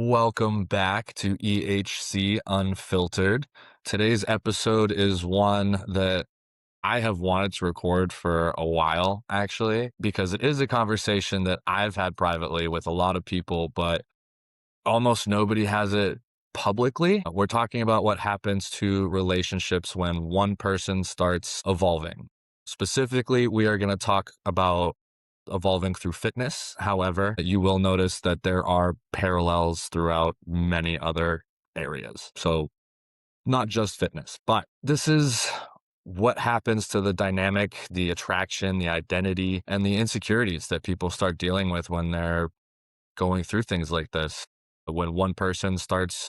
Welcome back to EHC Unfiltered. Today's episode is one that I have wanted to record for a while, actually, because it is a conversation that I've had privately with a lot of people, but almost nobody has it publicly. We're talking about what happens to relationships when one person starts evolving. Specifically, we are going to talk about evolving through fitness. However, you will notice that there are parallels throughout many other areas. So, not just fitness, but this is what happens to the dynamic, the attraction, the identity, and the insecurities that people start dealing with when they're going through things like this. When one person starts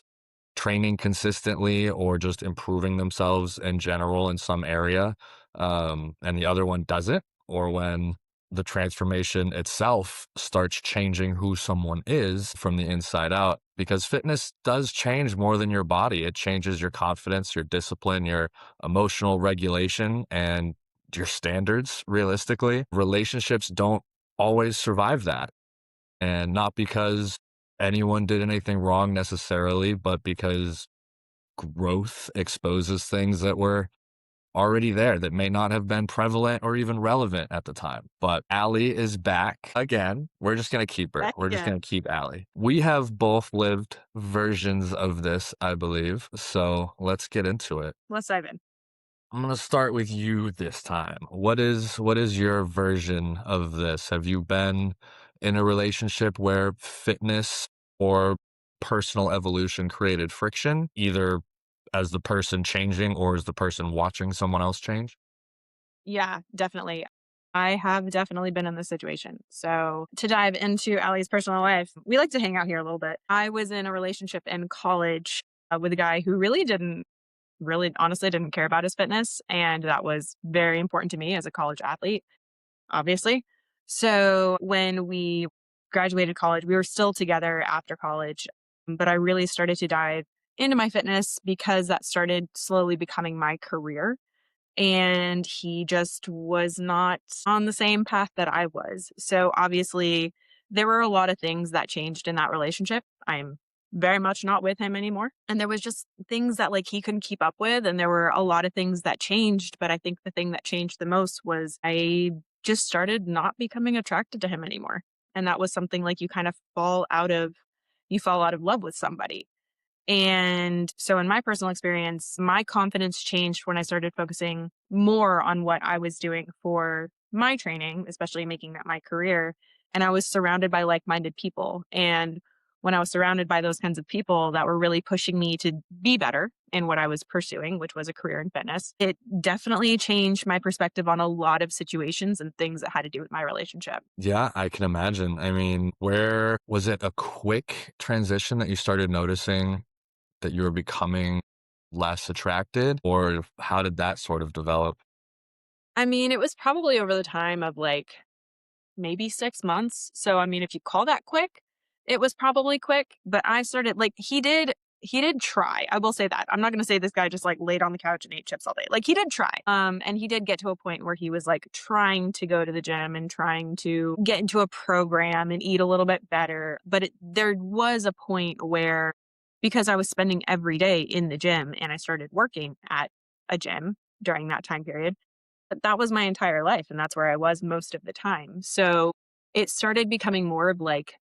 training consistently or just improving themselves in general in some area, and the other one doesn't, or when the transformation itself starts changing who someone is from the inside out, because fitness does change more than your body. It changes your confidence, your discipline, your emotional regulation, and your standards. Realistically, relationships don't always survive that, and not because anyone did anything wrong necessarily, but because growth exposes things that were already there that may not have been prevalent or even relevant at the time. But Allie is back again. We're just going to keep her. Back We're just again. going to keep Allie. We have both lived versions of this, I believe. So let's get into it. Let's dive in. I'm going to start with you this time. What is your version of this? Have you been in a relationship where fitness or personal evolution created friction, either as the person changing or as the person watching someone else change? Yeah, definitely. I have definitely been in this situation. So, to dive into Allie's personal life, we like to hang out here a little bit. I was in a relationship in college with a guy who really honestly didn't care about his fitness. And that was very important to me as a college athlete, obviously. So, when we graduated college, we were still together after college, but I really started to dive into my fitness because that started slowly becoming my career. And he just was not on the same path that I was. So obviously, there were a lot of things that changed in that relationship. I'm very much not with him anymore. And there was just things that like he couldn't keep up with and there were a lot of things that changed, but I think the thing that changed the most was I just started not becoming attracted to him anymore. And that was something like you fall out of love with somebody. And so, in my personal experience, my confidence changed when I started focusing more on what I was doing for my training, especially making that my career. And I was surrounded by like minded people. And when I was surrounded by those kinds of people that were really pushing me to be better in what I was pursuing, which was a career in fitness, it definitely changed my perspective on a lot of situations and things that had to do with my relationship. Yeah, I can imagine. I mean, where was it a quick transition that you started noticing that you were becoming less attracted, or how did that sort of develop? I mean, it was probably over the time of like maybe 6 months. So, I mean, if you call that quick, it was probably quick, but I started like he did try. I will say that. I'm not going to say this guy just like laid on the couch and ate chips all day. Like he did try. And he did get to a point where he was like trying to go to the gym and trying to get into a program and eat a little bit better, but there was a point where because I was spending every day in the gym and I started working at a gym during that time period, but that was my entire life, and that's where I was most of the time. So, it started becoming more of, like,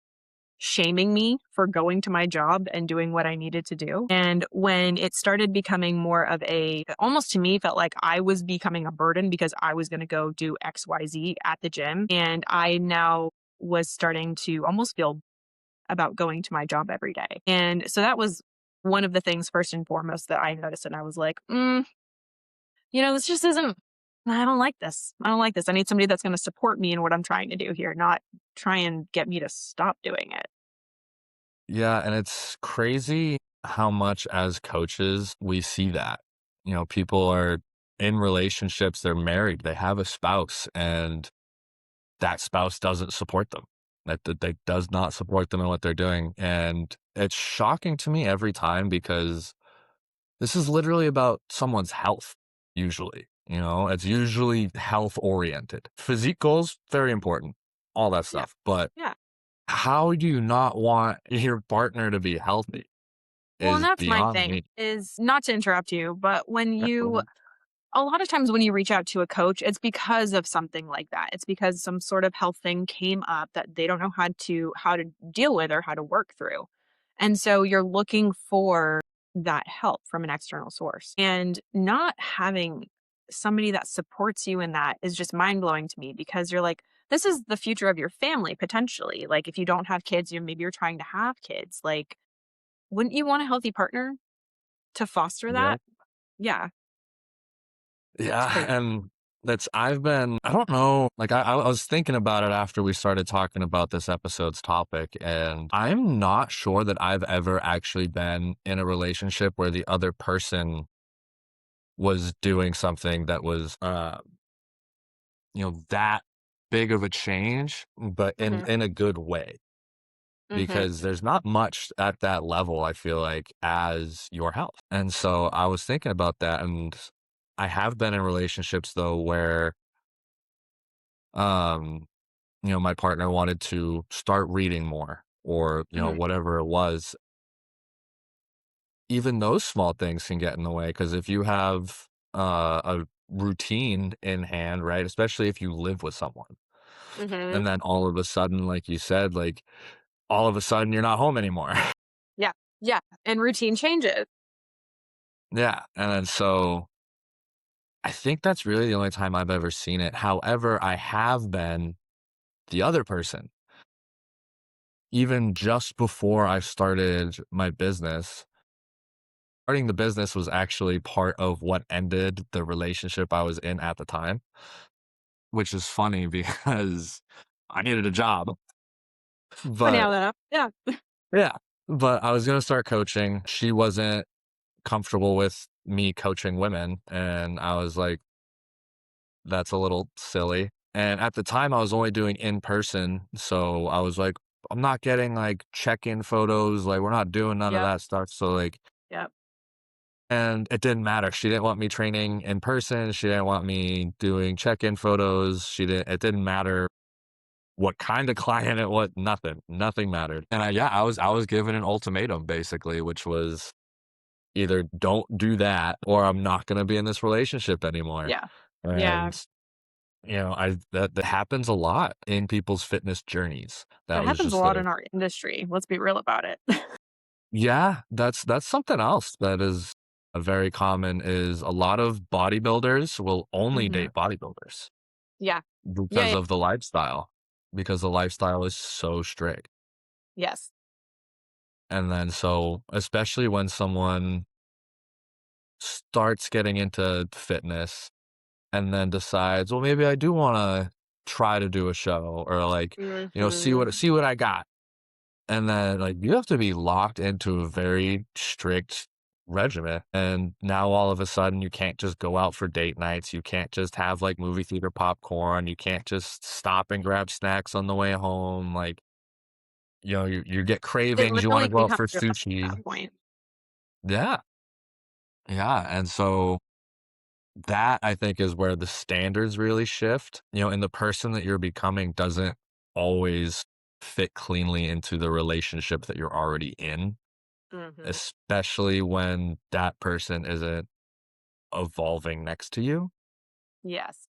shaming me for going to my job and doing what I needed to do, and when it started becoming more of a almost to me felt like I was becoming a burden because I was gonna go do XYZ at the gym, and I now was starting to almost feel about going to my job every day, and so that was one of the things first and foremost that I noticed, and I was like, this just isn't I don't like this. I don't like this. I need somebody that's gonna support me in what I'm trying to do here, not try and get me to stop doing it. Yeah, and it's crazy how much as coaches we see that. People are in relationships, they're married, they have a spouse, and that spouse doesn't support them. That they does not support them in what they're doing. And it's shocking to me every time because this is literally about someone's health, usually. It's usually health oriented. Physique goals, very important, all that Yeah. stuff. But Yeah. how do you not want your partner to be healthy Well, and is that's my beyond thing me. is not to interrupt you, but when Yeah, go you ahead. a lot of times when you reach out to a coach, it's because of something like that. It's because some sort of health thing came up that they don't know how to deal with or how to work through. And so you're looking for that help from an external source. And not having somebody that supports you in that is just mind-blowing to me because you're like, this is the future of your family potentially. Like if you don't have kids, maybe you're trying to have kids. Like, wouldn't you want a healthy partner to foster Yeah. that? Yeah, it's Yeah, crazy. and I don't know, like, I was thinking about it after we started talking about this episode's topic, and I'm not sure that I've ever actually been in a relationship where the other person was doing something that was, that big of a change, but in Mhm. a good way, Mhm. because there's not much at that level, I feel like, as your health, and so I was thinking about that, and I have been in relationships, though, where, um my partner wanted to start reading more or, Mhm. whatever it was. Even those small things can get in the way because if you have a routine in hand, right? Especially if you live with someone, Mhm. and then all of a sudden, like you said, like all of a sudden you're not home anymore. Yeah. Yeah, and routine changes. Yeah. And then so I think that's really the only time I've ever seen it. However, I have been the other person. Even just before I started my business, starting the business was actually part of what ended the relationship I was in at the time, which is funny because I needed a job. Funny But how that yeah. yeah, but I was gonna start coaching. She wasn't comfortable with me coaching women, and I was like, "That's a little silly." And at the time, I was only doing in person, so I was like, "I'm not getting, like, check-in photos, like, we're not doing none of Yep. that stuff." So, like, Yep. and it didn't matter. She didn't want me training in person. She didn't want me doing check-in photos. It didn't matter what kind of client it was, nothing mattered. And I was given an ultimatum basically, which was either don't do that or I'm not going to be in this relationship anymore. Yeah. Yeah. And I that happens a lot in people's fitness journeys. That That was happens a just lot the in our industry, let's be real about it. Yeah, that's something else that is a very common is a lot of bodybuilders will only Mhm. date bodybuilders Yeah. Yeah, because yeah. of the lifestyle, because the lifestyle is so strict. Yes. And then so, especially when someone starts getting into fitness and then decides, "Well, maybe I do wanna try to do a show," or like, Mhm. see what I got." And then, like, you have to be locked into a very strict regimen, and now all of a sudden, you can't just go out for date nights, you can't just have, like, movie theater popcorn, you can't just stop and grab snacks on the way home, like, you get It cravings, you wanna literally go out becomes for your life at sushi. that point. Yeah, yeah, and so that, I think, is where the standards really shift, and the person that you're becoming doesn't always fit cleanly into the relationship that you're already in. Mhm. Especially when that person isn't evolving next to you, Yes.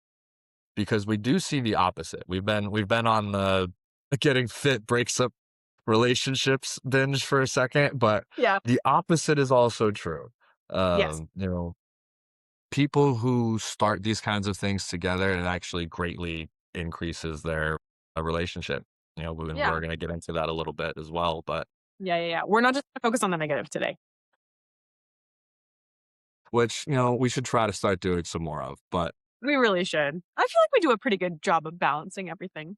because we do see the opposite. We've been on the getting fit breaks up relationships binge for a second, but Yeah. the opposite is also true. Yes. People who start these kinds of things together, it actually greatly increases their relationship. We're Yeah. gonna get into that a little bit as well, but Yeah, yeah, yeah. We're not just gonna focus on the negative today. which, we should try to start doing some more of, but We really should. I feel like we do a pretty good job of balancing everything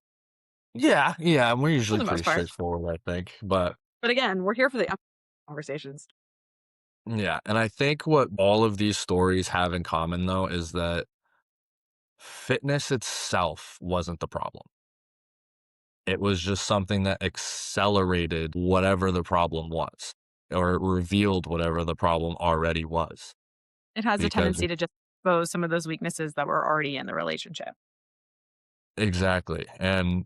yeah, yeah, we're for usually the pretty most part. straightforward, I think, but But again, we're here for the conversations. yeah, and I think what all of these stories have in common, though, is that fitness itself wasn't the problem. It was just something that accelerated whatever the problem was, or it revealed whatever the problem already was, It has a because tendency to just expose some of those weaknesses that were already in the relationship. exactly, and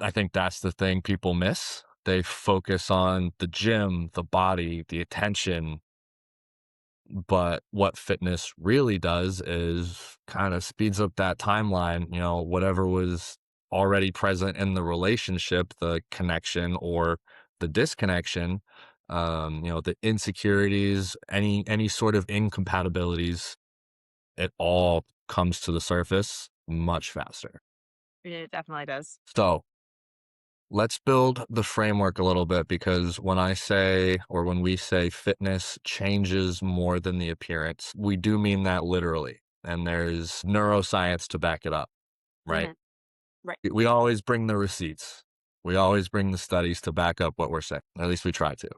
I think that's the thing people miss. They focus on the gym, the body, the attention, but what fitness really does is kind of speeds up that timeline, whatever was already present in the relationship, the connection or the disconnection, the insecurities, any sort of incompatibilities, it all comes to the surface much faster. It definitely does. So let's build the framework a little bit because when I say, or when we say fitness changes more than the appearance, we do mean that literally. And there's neuroscience to back it up, right? Mhm. Right. We always bring the receipts. We always bring the studies to back up what we're saying. At least we try to.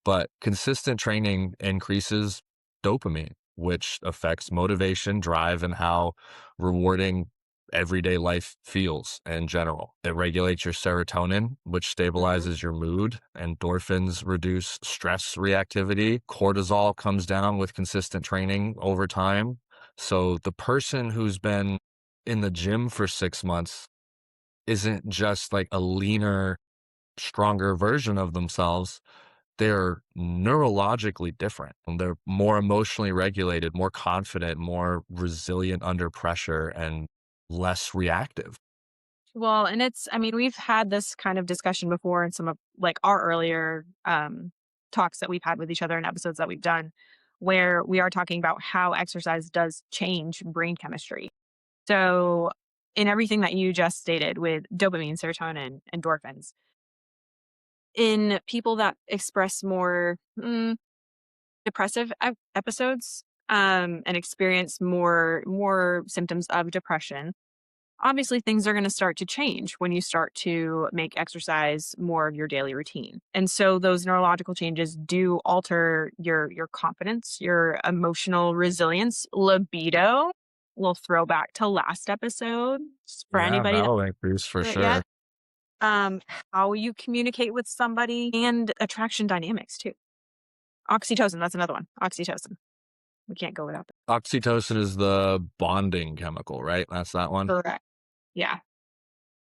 But consistent training increases dopamine, which affects motivation, drive, and how rewarding everyday life feels in general. It regulates your serotonin, which Mhm. stabilizes your mood. Endorphins reduce stress reactivity. Cortisol comes down with consistent training over time. So the person who's been in the gym for 6 months isn't just like a leaner, stronger version of themselves. They're neurologically different and they're more emotionally regulated, more confident, more resilient under pressure, and less reactive. Well, and I mean, we've had this kind of discussion before in some of like our earlier talks that we've had with each other and episodes that we've done, where we are talking about how exercise does change brain chemistry. So, in everything that you just stated with dopamine, serotonin, endorphins, in people that express more depressive episodes and experience more symptoms of depression, obviously things are going to start to change when you start to make exercise more of your daily routine. And so those neurological changes do alter your confidence, your emotional resilience, libido. We'll throw back to last episode just for Yeah, anybody that that'll increase for hasn't yet. sure. Um, how you communicate with somebody and attraction dynamics too. Oxytocin, that's another one. Oxytocin. We can't go without that. Oxytocin is the bonding chemical, right? That's that one. Correct. Yeah.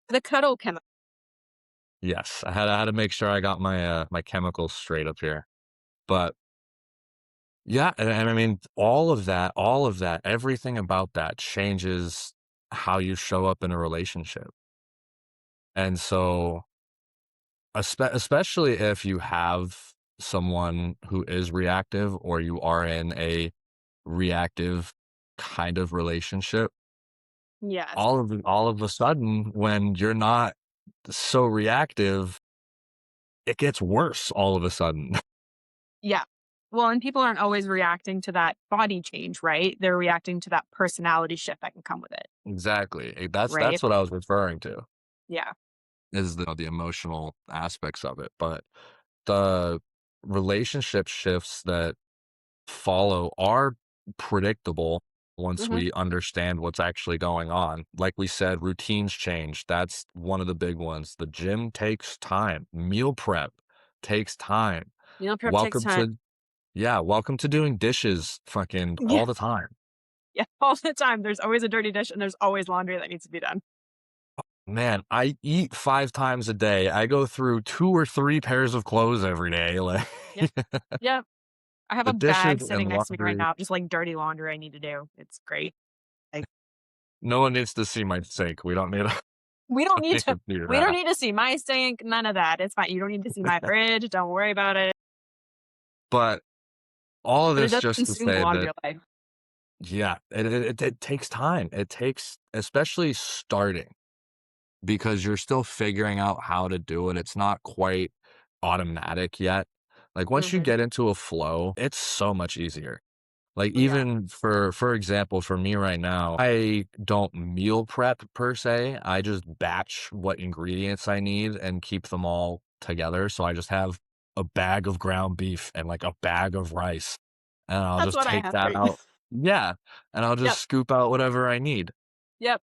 The cuddle chemical. Yes, I had to make sure I got my chemicals straight up here. But yeah, and I mean all of that, everything about that changes how you show up in a relationship. And so especially if you have someone who is reactive or you are in a reactive kind of relationship, Yes. all of a sudden when you're not so reactive, it gets worse all of a sudden. Yeah. Well, and people aren't always reacting to that body change, right? They're reacting to that personality shift that can come with it, Exactly. right? That's what I was referring to, Yeah. is the emotional aspects of it. But the relationship shifts that follow are predictable once Mhm. we understand what's actually going on. Like we said, routines change. That's one of the big ones. The gym takes time. Meal prep takes time. Meal prep takes Welcome time. to Yeah, welcome to doing dishes fucking Yeah. all the time. Yeah. All the time. There's always a dirty dish and there's always laundry that needs to be done. Man, I eat 5 times a day. I go through 2 or 3 pairs of clothes every day, like, Yep. Yep. I have the a dishes bag and sitting next to me right laundry. now, just like dirty laundry I need to do. It's great. Like No one needs to see my sink. We don't need we don't don't need need to to see we don't that. need to see my sink, none of that. It's fine. You don't need to see my fridge. Don't worry about it. But all of But it this does just to consume a say lot of that, your life. yeah, it takes time. It takes, especially starting, because you're still figuring out how to do it. It's not quite automatic yet. Like, once you Mhm. get into a flow, it's so much easier. Like, Yeah. even for example, for me right now, I don't meal prep per se. I just batch what ingredients I need and keep them all together. So I just have a bag of ground beef and like a bag of rice, and I'll That's just what I take have that right now. out. Yeah, and I'll Yep. just scoop out whatever I need. Yep.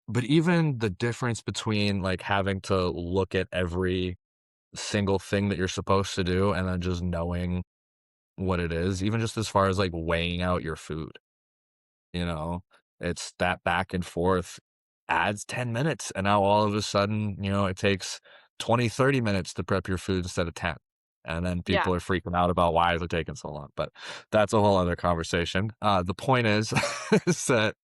But even the difference between like having to look at every single thing that you're supposed to do and then just knowing what it is, even just as far as like weighing out your food. You know, it's that back and forth. adds 10 minutes. And now all of a sudden, it takes 20, 30 minutes to prep your food instead of 10. And then Yeah. people are freaking out about why is it taking so long. But that's a whole other conversation. The point is, is that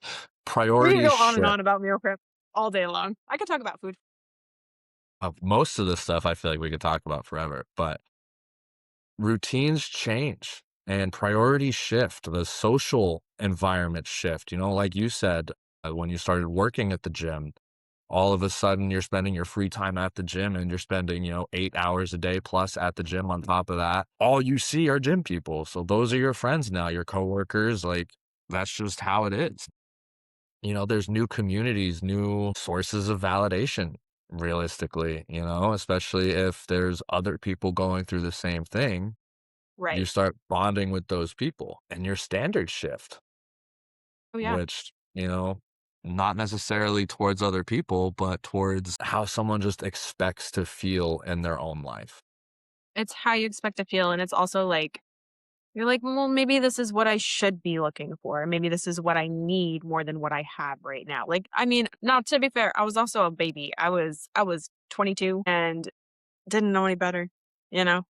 We can priorities go on and shift. on about meal prep all day long. I could talk about food. Most of the stuff I feel like we could talk about forever, but routines change and priorities shift. The social environment shift. Like you said, when you started working at the gym, all of a sudden you're spending your free time at the gym and you're spending, 8 hours a day plus at the gym on top of that. All you see are gym people. So those are your friends now, your coworkers. Like that's just how it is. There's new communities, new sources of validation, realistically, especially if there's other people going through the same thing. You Right. start bonding with those people and your standards shift, Oh, yeah. which, not necessarily towards other people, but towards how someone just expects to feel in their own life. It's how you expect to feel, and it's also like, you're like, "Well, maybe this is what I should be looking for. Maybe this is what I need more than what I have right now." Like, I mean, now to be fair, I was also a baby. I was 22 and didn't know any better, you know?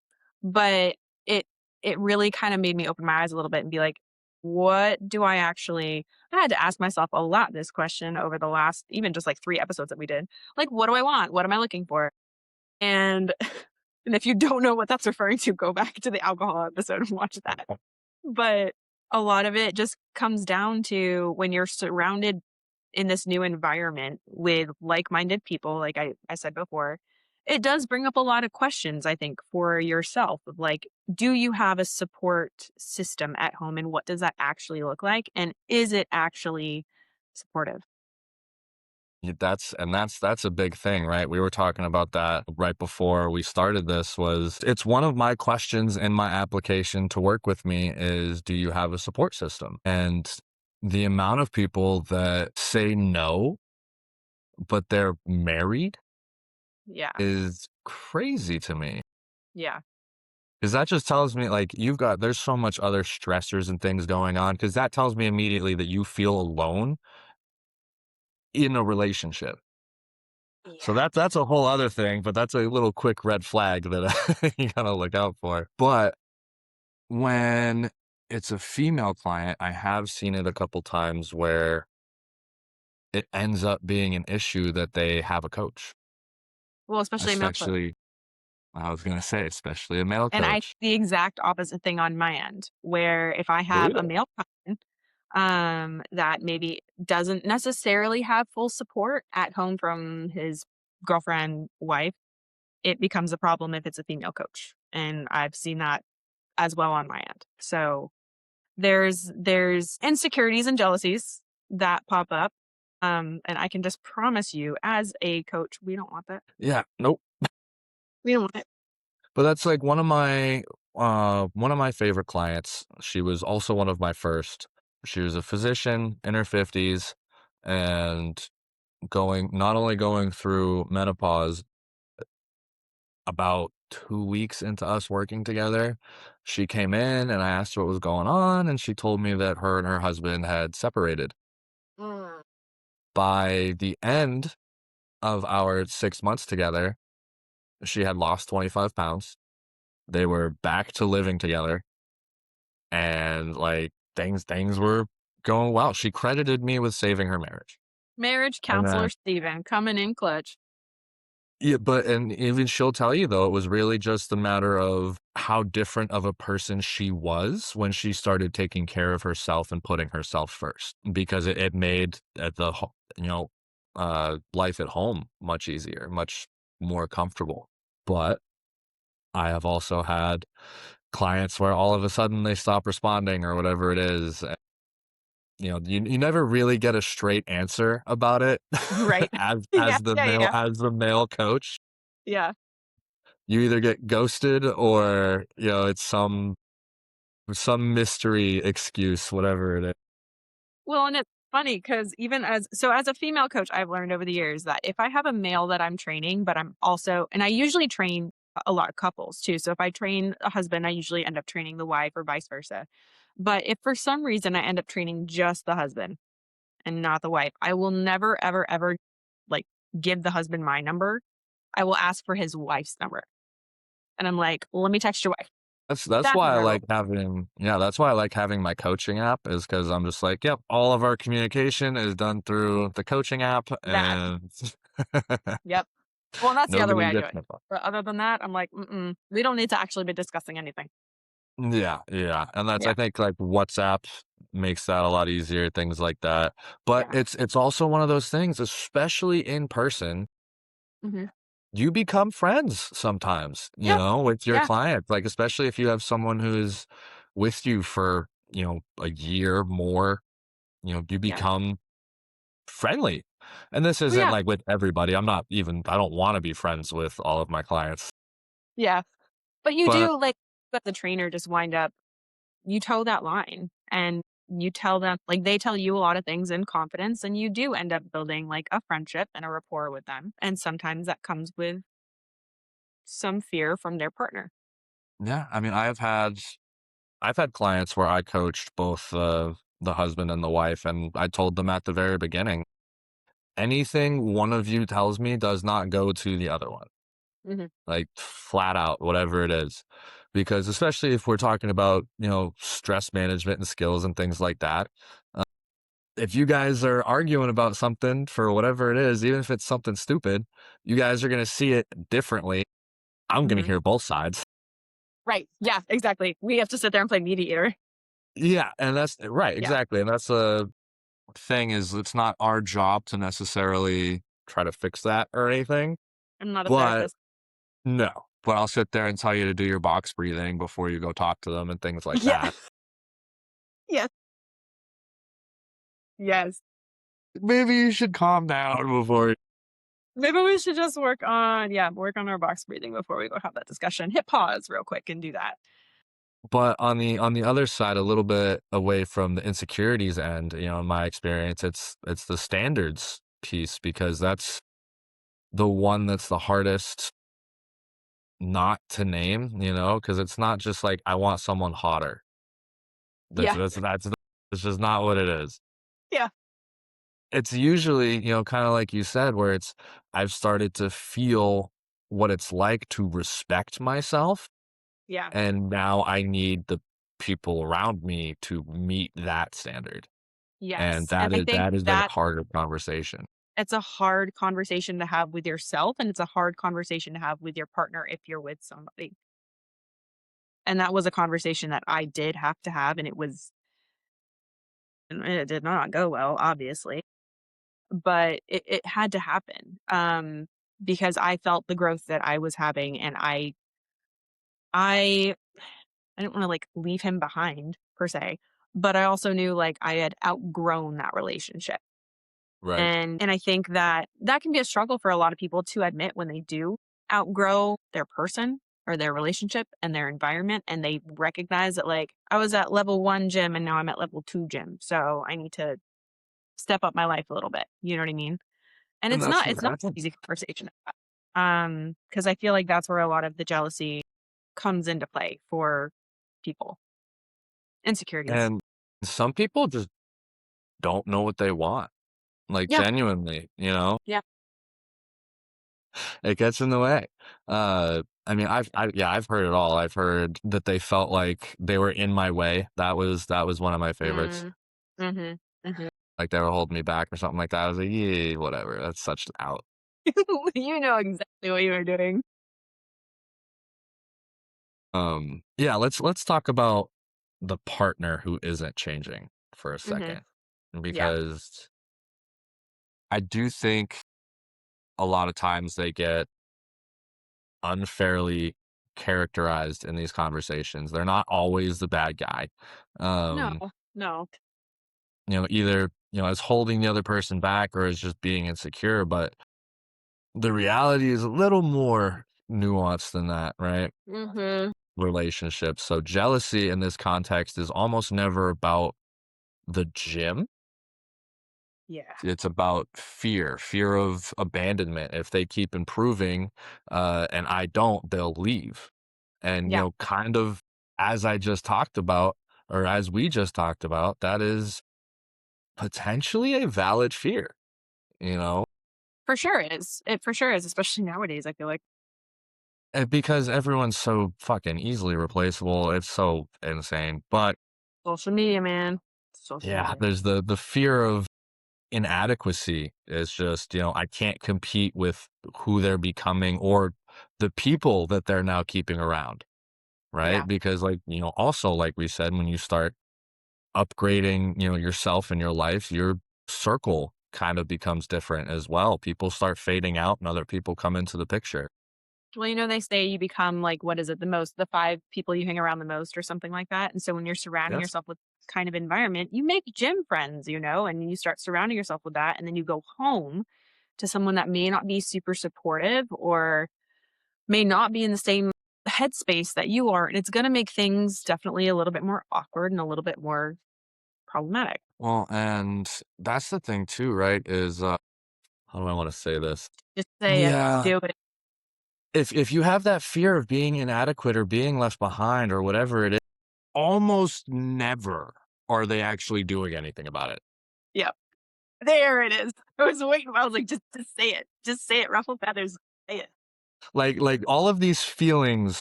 But it it really kinda made me open my eyes a little bit and be like, "What do I actually?" I had to ask myself a lot this question over the last even just, like, 3 episodes that we did. Like, "What do I want? What am I looking for?" And and if you don't know what that's referring to, go back to the alcohol episode and watch that. But a lot of it just comes down to when you're surrounded in this new environment with like-minded people, like I said before, it does bring up a lot of questions, I think, for yourself of like, do you have a support system at home and what does that actually look like? And is it actually supportive? That's a big thing, right? We were talking about that right before we started this. Was it's one of my questions in my application to work with me is, do you have a support system? And the amount of people that say no, but they're married Yeah. is crazy to me. Yeah. Because that just tells me like there's so much other stressors and things going on. Because that tells me immediately that you feel alone in a relationship. So Yeah. that's a whole other thing, but that's a little quick red flag that you gotta look out for. But when it's a female client, I have seen it a couple times where it ends up being an issue that they have a coach, Well, especially a male coach. especially I was gonna say, especially a male And I coach. the exact opposite thing on my end, where if I have a Really? male client, that maybe doesn't necessarily have full support at home from his girlfriend, wife, it becomes a problem if it's a female coach. And I've seen that as well on my end. So there's insecurities and jealousies that pop up. And I can just promise you as a coach, we don't want that. Yeah, nope. We don't want it. But that's like one of my favorite clients. She was also one of my first. She was a physician in her 50s and going not only going through menopause about 2 weeks into us working together, she came in and I asked her what was going on, and she told me that her and her husband had separated. Mm. By the end of our 6 months together, she had lost 25 pounds. They were back to living together, and, like, things were going well. She credited me with saving her marriage. Marriage And counselor then Steven coming in clutch. yeah, but and even she'll tell you though, it was really just a matter of how different of a person she was when she started taking care of herself and putting herself first, because it made life at home much easier, much more comfortable. But I have also had clients where all of a sudden they stop responding or whatever it is. You never really get a straight answer about it Right. as Yeah, yeah, yeah. as the male coach. Yeah. You either get ghosted or, it's some mystery excuse, whatever it is. Well, and it's funny because even as a female coach, I've learned over the years that if I have a male that I'm training, but I'm also and I usually train a lot of couples too. So if I train a husband, I usually end up training the wife or vice versa. But if for some reason I end up training just the husband and not the wife. I will never, ever, ever like give the husband my number. I will ask for his wife's number. And I'm like, let me text your wife. That's That's why I my rule. like having yeah, that's why I like having my coaching app is because 'cause I'm just like, "Yep, all of our communication is done through the coaching app, That, and yep. Well, and that's the other way nobody I do gets it. involved." But other than that, I'm like, mm-mm, we don't need to actually be discussing anything. Yeah, yeah, and that's I Yeah. think, like, WhatsApp makes that a lot easier, things like that, but Yeah. it's also one of those things, especially in person, Hmm. you become friends sometimes, Yeah. with your Yeah. client, like, especially if you have someone who's with you for, a year more, you Yeah. become friendly. And this Oh, isn't yeah. like with everybody. I don't want to be friends with all of my clients. Yeah. But you But do like, but the trainer just wind up, you toe that line and you tell them, like, they tell you a lot of things in confidence, and you do end up building like a friendship and a rapport with them. And sometimes that comes with some fear from their partner. yeah, I mean, I've had clients where I coached both the husband and the wife, and I told them at the very beginning, anything one of you tells me does not go to the other one. Hmm. Like flat out, whatever it is. Because especially if we're talking about, stress management and skills and things like that, if you guys are arguing about something for whatever it is, even if it's something stupid, you guys are going to see it differently. I'm going to Hmm. hear both sides. Right. Yeah, exactly. We have to sit there and play mediator. Yeah. And that's right. Yeah. Exactly. And that's a thing is it's not our job to necessarily try to fix that or anything, I'm not a but therapist. no, but I'll sit there and tell you to do your box breathing before you go talk to them and things like Yeah. that. Yes. Yes. Maybe you should calm down before. Maybe we should just work on our box breathing before we go have that discussion. Hit pause real quick and do that. But on the other side, a little bit away from the insecurities end, in my experience, it's the standards piece because that's the one that's the hardest not to name, because it's not just like I want someone hotter. That's Yeah. that's that's that's just not what it is. Yeah. It's usually, kind of like you said, where it's I've started to feel what it's like to respect myself. Yeah. And now I need the people around me to meet that standard, and Yes. And that I is think that is a that harder conversation. it's a hard conversation to have with yourself, and it's a hard conversation to have with your partner if you're with somebody. And that was a conversation that I did have to have, and it did not go well, obviously, but it had to happen, because I felt the growth that I was having, and I I didn't wanna, like, leave him behind per se, but I also knew, like, I had outgrown that relationship. Right. And I think that that can be a struggle for a lot of people to admit when they do outgrow their person or their relationship and their environment, and they recognize that, like, I was at level 1 gym and now I'm at level 2 gym, so I need to step up my life a little bit, you know what I mean? And And it's not that's an easy conversation to have, because I feel like that's where a lot of the jealousy comes into play for people. Insecurities. and some people just don't know what they want, like, Yeah, genuinely, yeah. it gets in the way. I mean, I've heard it all. I've heard that they felt like they were in my way. That was one of my favorites. Mm. Mhm, mhm. Like, they were holding me back or something like that. I was like, "Yeah, whatever. That's such out." You know exactly what you were doing. Yeah, let's talk about the partner who isn't changing for a Mhm. second, Yeah. because I do think a lot of times they get unfairly characterized in these conversations. They're not always the bad guy. No, Um, no. either, as holding the other person back or as just being insecure, but the reality is a little more nuanced than that, right? Mhm. Relationships. So jealousy in this context is almost never about the gym. Yeah. It's about fear of abandonment. If they keep improving, and I don't, they'll leave. And, Yeah. kind of as I just talked about, or as we just talked about, that is potentially a valid fear, you know? For sure is. It for sure is, especially nowadays, I feel like. Because everyone's so fucking easily replaceable, it's so insane. But Social media, man. Social yeah, media. there's the fear of inadequacy is just, I can't compete with who they're becoming or the people that they're now keeping around, right? Yeah. Because like, also like we said, when you start upgrading, yourself in your life, your circle kind of becomes different as well. People start fading out and other people come into the picture. Well, they say you become like, what is it, the 5 people you hang around the most or something like that. And so when you're surrounding Yes. yourself with kind of environment, you make gym friends, and you start surrounding yourself with that. And then you go home to someone that may not be super supportive or may not be in the same headspace that you are. And it's going to make things definitely a little bit more awkward and a little bit more problematic. Well, and that's the thing too, right? Is how do I want to say this? Just say it, Yeah, do it. if you have that fear of being inadequate or being left behind or whatever it is, almost never are they actually doing anything about it. Yep. There it is. I was waiting. I was like, just say it. Just say it. Ruffle feathers. Say it. Like all of these feelings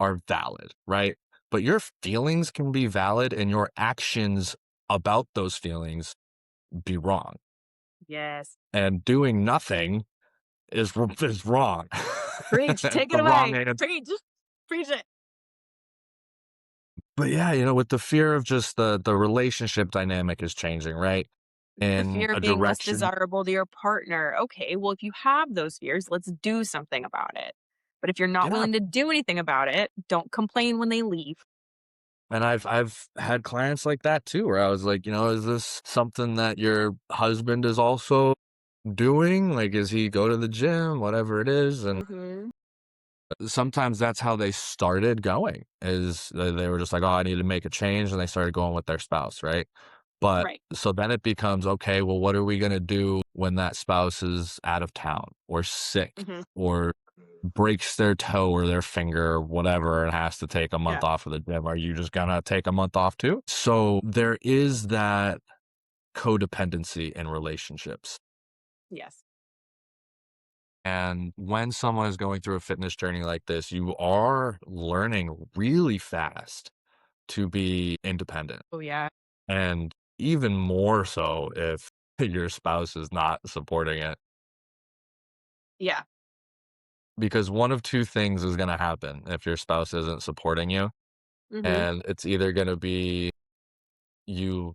are valid, right? But your feelings can be valid and your actions about those feelings be wrong. Yes. And doing nothing is wrong. Preach. Take it The wrong away. answer. Preach. Preach it. But yeah, with the fear of just the relationship dynamic is changing, right? The In fear a of being less direction. desirable to your partner. Okay, well, if you have those fears, let's do something about it. But if you're not Yeah. willing to do anything about it, don't complain when they leave. And I've had clients like that too, where I was like, is this something that your husband is also doing? Like, is he go to the gym, whatever it is? And Hmm. sometimes that's how they started going is they were just like, oh, I need to make a change. And they started going with their spouse. Right. But Right. so then it becomes, okay, well, what are we going to do when that spouse is out of town or sick Hmm. or breaks their toe or their finger or whatever and has to take a month Yeah. off of the gym? Are you just going to take a month off too? So there is that codependency in relationships. Yes. And when someone is going through a fitness journey like this, you are learning really fast to be independent. Oh, yeah. And even more so if your spouse is not supporting it. Yeah. Because one of two things is going to happen if your spouse isn't supporting you. Hmm. And it's either going to be you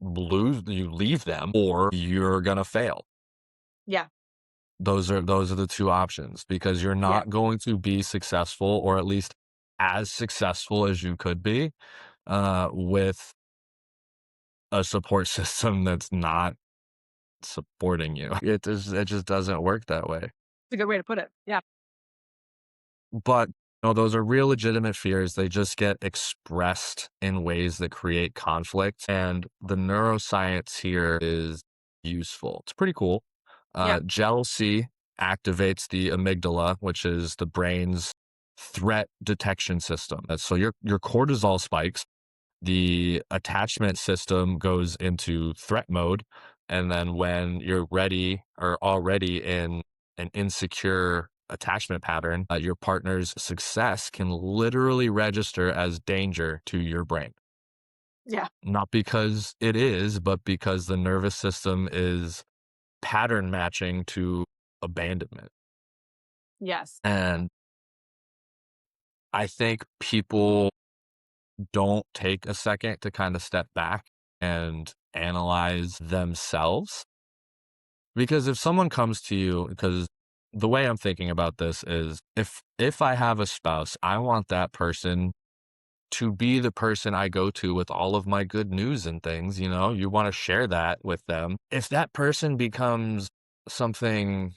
leave them, or you're going to fail. Yeah. Those are the two options because you're Yeah. not going to be successful or at least as successful as you could be with a support system that's not supporting you. It just doesn't work that way. It's a good way to put it. Yeah. But those are real legitimate fears. They just get expressed in ways that create conflict. And the neuroscience here is useful. It's pretty cool. Yeah. Jealousy activates the amygdala, which is the brain's threat detection system. So your cortisol spikes, the attachment system goes into threat mode. And then when you're ready or already in an insecure attachment pattern, your partner's success can literally register as danger to your brain. Yeah. Not because it is, but because the nervous system is pattern matching to abandonment. Yes. And I think people don't take a second to kind of step back and analyze themselves. Because if someone comes to you, because the way I'm thinking about this is if I have a spouse, I want that person to be the person I go to with all of my good news and things, you want to share that with them. If that person becomes something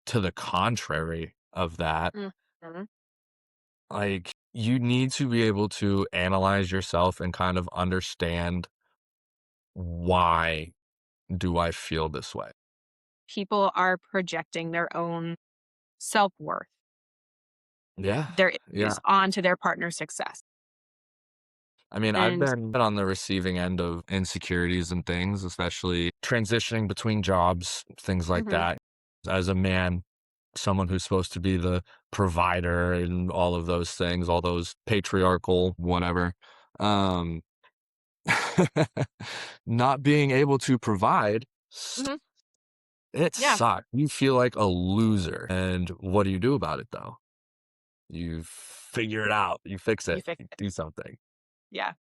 to the contrary of that, Mhm. like you need to be able to analyze yourself and kind of understand why do I feel this way? People are projecting their own self-worth, Yeah. their Yeah. issues onto their partner's success. I mean, I've And been on the receiving end of insecurities and things, especially transitioning between jobs, things like mhm, that. As a man, someone who's supposed to be the provider and all of those things, all those patriarchal whatever. Um, not being able to provide, mhm, it yeah, sucks. You feel like a loser. And what do you do about it though? You figure it out. You fix you it. fix You it. do something. Yeah.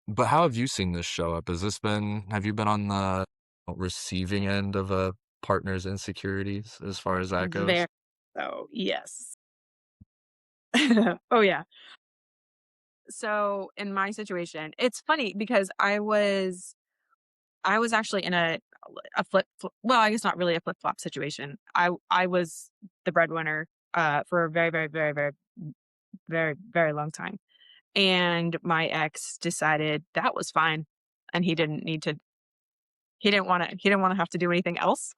But how have you seen this show up? Have you been on the receiving end of a partner's insecurities as far as that Very goes? so, yes. Oh, yeah. So, in my situation, it's funny because I was actually in a well, I guess not really a flip-flop situation. I was the breadwinner, for a very, very, very, very, very, very long time, and my ex decided that was fine, and he didn't wanna have to do anything else,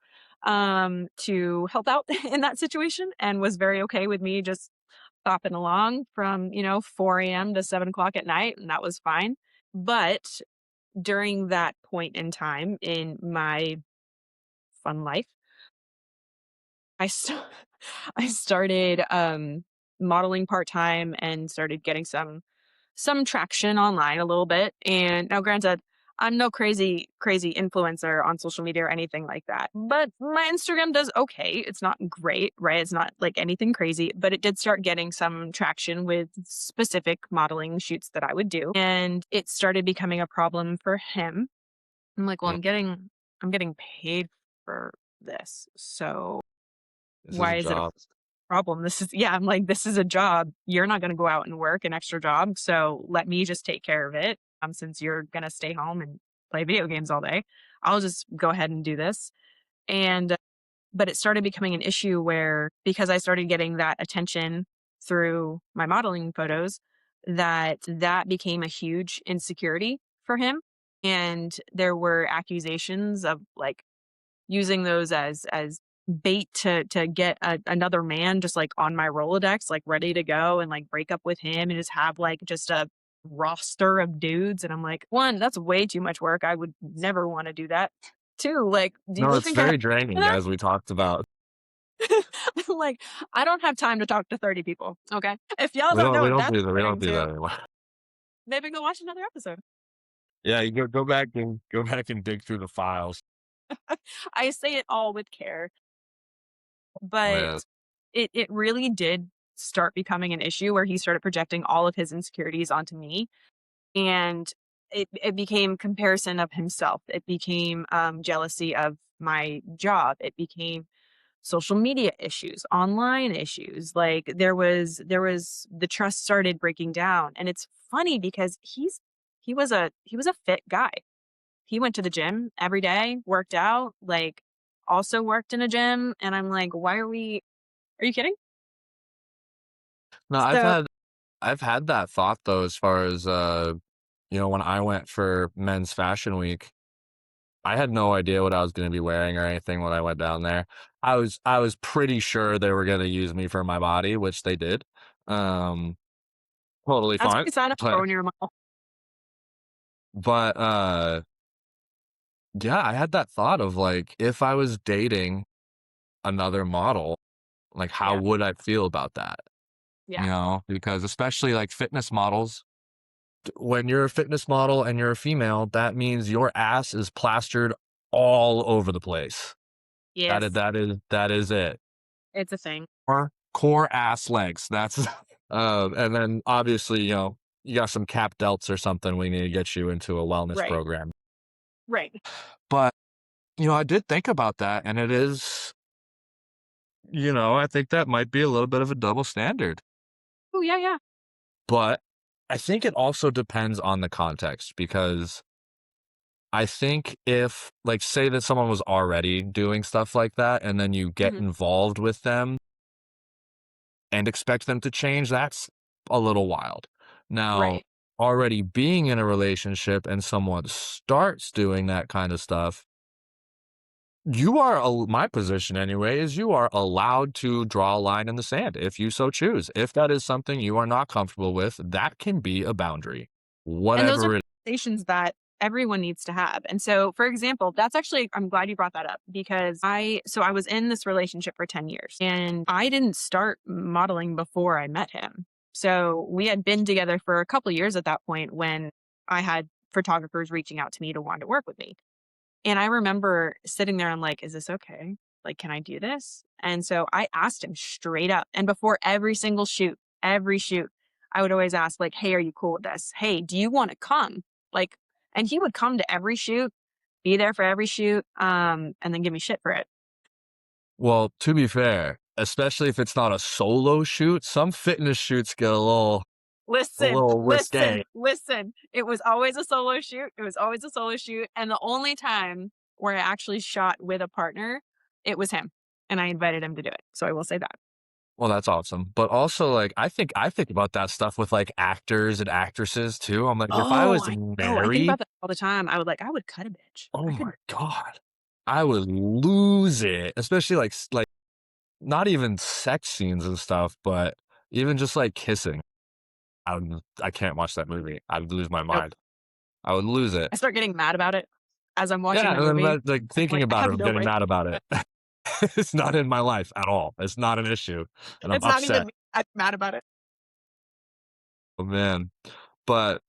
to help out in that situation, and was very okay with me just bopping along from, 4 AM to 7 o'clock at night, and that was fine. But during that point in time in my fun life, I st I started, modeling part-time and started getting some traction online a little bit. And now granted, I'm no crazy influencer on social media or anything like that. But my Instagram does okay. It's not great, right? It's not like anything crazy, but it did start getting some traction with specific modeling shoots that I would do. And it started becoming a problem for him. I'm like, well, Mm, I'm getting paid for this. So this is a why is it a job. problem? This is yeah, I'm like, "This is a job. You're not gonna go out and work an extra job, so let me just take care of it, since you're gonna stay home and play video games all day. I'll just go ahead and do this." And but it started becoming an issue where because I started getting that attention through my modeling photos, that became a huge insecurity for him, and there were accusations of, like, using those as bait to get another man just, like, on my Rolodex, like, ready to go and, like, break up with him and just have, like, just a roster of dudes, and I'm like, 1, that's way too much work, I would never wanna do that. 2, like, do you No, really it's think I have very time for draining that? as we talked about. I'm like, I don't have time to talk to 30 people, okay? If y'all don't know We what don't that's do that. We don't getting do to, that anymore. maybe go watch another episode. Yeah, you go back and dig through the files. I say it all with care, Oh but yeah. it really did start becoming an issue where he started projecting all of his insecurities onto me, and it became comparison of himself. It became, jealousy of my job. It became social media issues, online issues. Like, there was the trust started breaking down, and it's funny because he was a fit guy. He went to the gym every day, worked out, like, also worked in a gym, and I'm like, "Why are you kidding?" No, So I've had that thought though as far as when I went for Men's Fashion Week, I had no idea what I was gonna be wearing or anything when I went down there. I was pretty sure they were gonna use me for my body, which they did. Um, totally that's what fine. you sign up for But when you're a model. but yeah, I had that thought of like if I was dating another model, like how Yeah, would I feel about that? yeah. Because especially like fitness models, when you're a fitness model and you're a female, that means your ass is plastered all over the place. Yes, That is it. it's a thing. Core ass legs. That's and then obviously, you got some cap delts or something. We need to get you into a wellness Right, program. right. But I did think about that, and it is, I think that might be a little bit of a double standard. Oh, yeah, yeah. But I think it also depends on the context because I think if, like, say that someone was already doing stuff like that and then you get Mhm. involved with them and expect them to change, that's a little wild. Now, Right. already being in a relationship and someone starts doing that kind of stuff, You are my position anyway is you are allowed to draw a line in the sand if you so choose. If that is something you are not comfortable with, that can be a boundary. And those are Whatever it conversations that everyone needs to have. And so, for example, that's actually I'm glad you brought that up because I was in this relationship for 10 years and I didn't start modeling before I met him. So, we had been together for a couple years at that point when I had photographers reaching out to me to want to work with me. And I remember sitting there and like, is this okay? Like, can I do this? And so I asked him straight up. And before every shoot, I would always ask, like, hey, are you cool with this? Hey, do you want to come? Like, and he would come to every shoot, be there for every shoot, and then give me shit for it. Well, to be fair, especially if it's not a solo shoot, some fitness shoots get a Listen, little listen, risque. listen. It was always a solo shoot. It was always a solo shoot. And the only time where I actually shot with a partner, it was him. And I invited him to do it. So I will say that. Well, that's awesome. But also, like, I think about that stuff with, like, actors and actresses too. I'm like, if I Oh, was I know. I think married, about that all the time. I would cut a bitch. oh I my could god, I would lose it, especially, like, not even sex scenes and stuff, but even just, like, kissing. I can't watch that movie. I would lose my nope. mind. I would lose it. I start getting mad about it as I'm watching Yeah, the and then, movie. like, I'm thinking like, I about it, have I'm no getting right mad to do about it. it. It's not in my life at all. It's not an issue, and I'm It's not even upset. me. I'm mad about it. Oh, man. But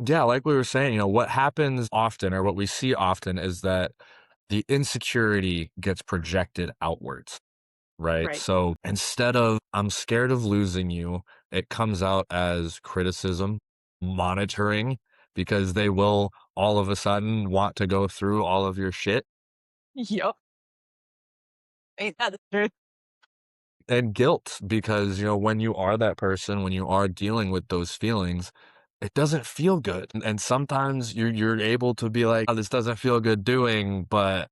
yeah, like we were saying, what happens often or what we see often is that the insecurity gets projected outwards, right? Right. So instead of I'm scared of losing you, it comes out as criticism, monitoring, because they will all of a sudden want to go through all of your shit Yep. Ain't that the truth? and guilt because, when you are that person, when you are dealing with those feelings, it doesn't feel good. And sometimes you're able to be like, oh, this doesn't feel good doing, but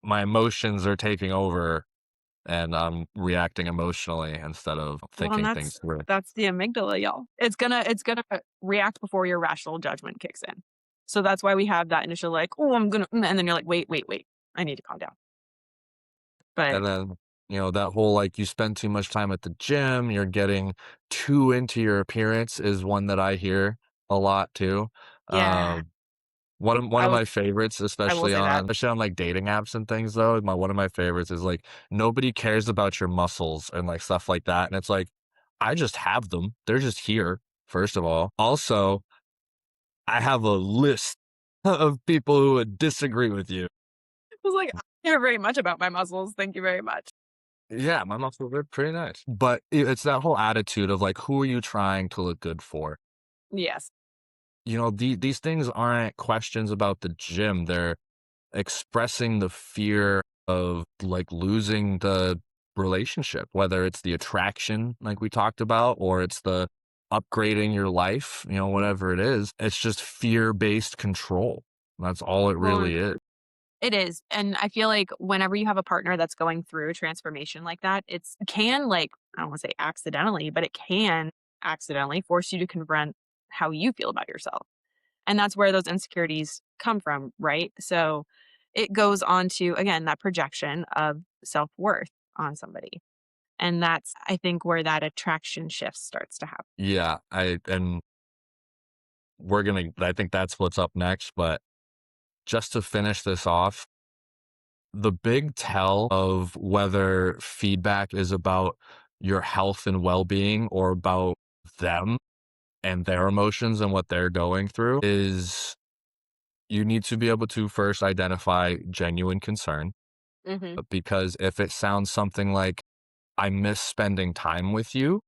my emotions are taking over and I'm reacting emotionally instead of Well, and thinking things through. that's the amygdala, y'all. It's gonna react before your rational judgment kicks in. So that's why we have that initial like, oh, I'm gonna, and then you're like, wait, wait, wait, I need to calm down. But And then, that whole like you spend too much time at the gym, you're getting too into your appearance is one that I hear a lot too. yeah, Um, one I of will, my favorites, I will say that. especially on like dating apps and things though, one of my favorites is like nobody cares about your muscles and like stuff like that. And it's like, I just have them. They're just here, first of all. Also, I have a list of people who would disagree with you. I was like, I don't care very much about my muscles. Thank you very much. Yeah, my muscles are pretty nice. But it's that whole attitude of like, who are you trying to look good for? Yes. These things aren't questions about the gym. They're expressing the fear of like losing the relationship, whether it's the attraction, like we talked about, or it's the upgrading your life, whatever it is. It's just fear based control. That's all it Well, really is. it is. And I feel like whenever you have a partner that's going through a transformation like that, it's can like, I don't want to say accidentally, but it can accidentally force you to confront how you feel about yourself. And that's where those insecurities come from, right? So it goes on to, again, that projection of self worth on somebody. And that's, I think, where that attraction shift starts to happen. Yeah, and I think that's what's up next. But just to finish this off, the big tell of whether feedback is about your health and well being or about them and their emotions and what they're going through is you need to be able to first identify genuine concern. Hmm. Because if it sounds something like, I miss spending time with you,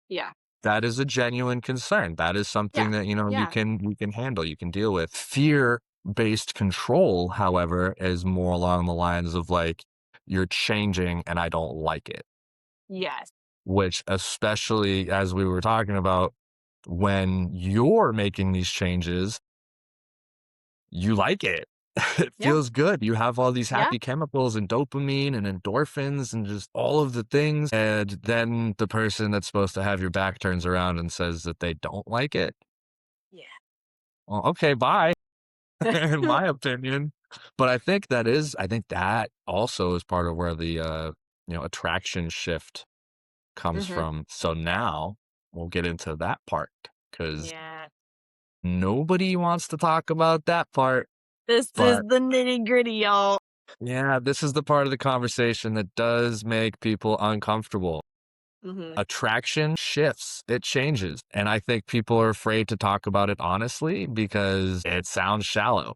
Yeah. that is a genuine concern. That is Yeah. something that, Yeah. you can handle, you can deal with. Fear-based control, however, is more along the lines of like, you're changing and I don't like it. Yes. Which especially as we were talking about, when you're making these changes, you like it. It Yeah. feels good. You have all these Yeah. happy chemicals and dopamine and endorphins and just all of the things. And then the person that's supposed to have your back turns around and says that they don't like it. Yeah. Well, okay, bye. In my opinion. But I think that also is part of where the, attraction shift comes Mhm. from. So now we'll get into that part because Yeah. nobody wants to talk about that part. This is But the nitty-gritty, y'all. yeah, this is the part of the conversation that does make people uncomfortable. Mhm. Attraction shifts, it changes. And I think people are afraid to talk about it honestly because it sounds shallow,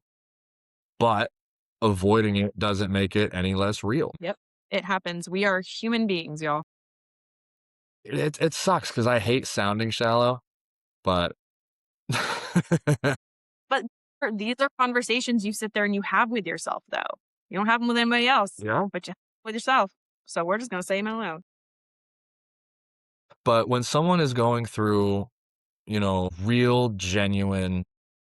but avoiding it doesn't make it any less real. Yep. It happens. We are human beings, y'all. It sucks because I hate sounding shallow, but But these are conversations you sit there and you have with yourself, though. You don't have them with anybody else, yeah. but you have them with yourself. So we're just gonna say them out loud. But when someone is going through, real, genuine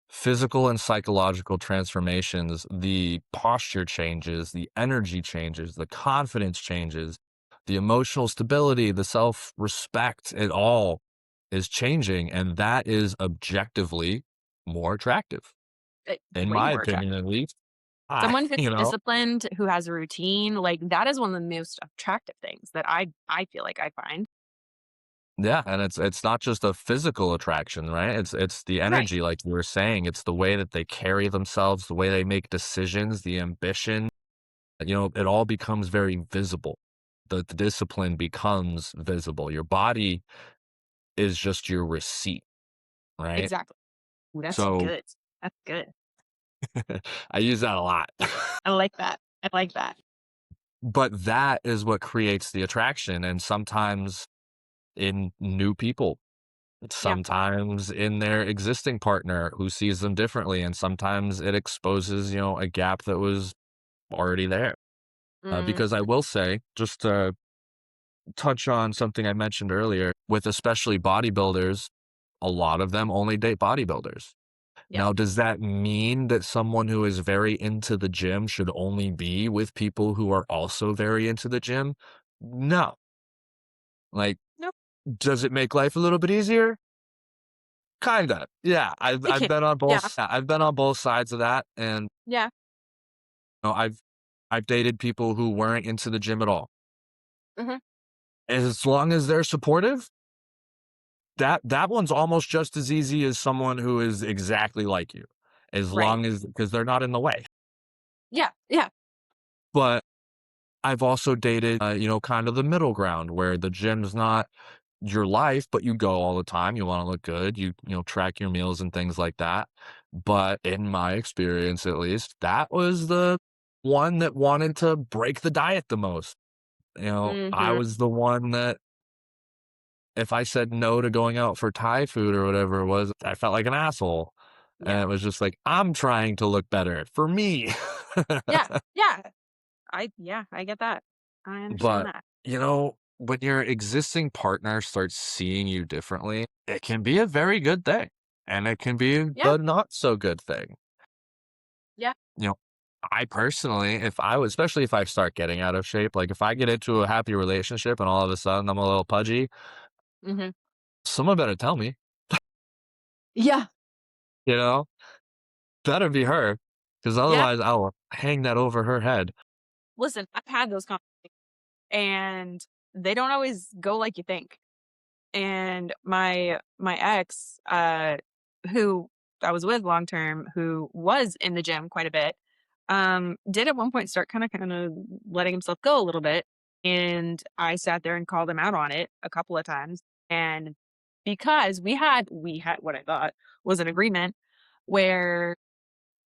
physical and psychological transformations, the posture changes, the energy changes, the confidence changes, the emotional stability, the self respect, it all is changing. And that is objectively more attractive, in Way my more attractive. opinion, at least. I, Someone who's you know, disciplined, who has a routine, like that is one of the most attractive things that I feel like I find. yeah, and it's not just a physical attraction, right? It's the Right. energy, like you were saying. It's the way that they carry themselves, the way they make decisions, the ambition. It all becomes very visible. The discipline becomes visible. Your body is just your receipt, right? Exactly. Ooh, that's So good. That's good. I use that a lot. I like that. I like that. But that is what creates the attraction. And sometimes in new people, Yeah. sometimes in their existing partner who sees them differently, and sometimes it exposes, a gap that was already there. Because I Mhm. will say, just to touch on something I mentioned earlier, with especially bodybuilders, a lot of them only date bodybuilders. Yep. Now, does that mean that someone who is very into the gym should only be with people who are also very into the gym? No. Like, Nope. does it make life a little bit easier? Kinda. Yeah, It I've can. been on Yeah. both sides of that, and, Yeah. I've dated people who weren't into the gym at all. Mhm. As long as they're supportive, that one's almost just as easy as someone who is exactly like you, as Right. long as because they're not in the way. Yeah. Yeah. But I've also dated, kind of the middle ground where the gym's not your life, but you go all the time. You wanna look good. Track your meals and things like that. But in my experience, at least, that was the one that wanted to break the diet the most. I Mhm. was the one that if I said no to going out for Thai food or whatever it was, I felt like an asshole. And Yeah. it was just like, I'm trying to look better for me. Yeah. Yeah. I get that. I understand But, that. when your existing partner starts seeing you differently, it can be a very good thing. And it can be Yeah. the not so good thing. Yeah. You know, I personally, if I was, especially if I start getting out of shape, like if I get into a happy relationship and all of a sudden I'm a little pudgy, Mhm. someone better tell me, Yeah. you know, better be her, because Yeah. otherwise I'll hang that over her head. Listen, I've had those conversations and they don't always go like you think. And my ex, who I was with long term, who was in the gym quite a bit, did at one point start kind of letting himself go a little bit. And I sat there and called him out on it a couple of times. And because we had what I thought was an agreement where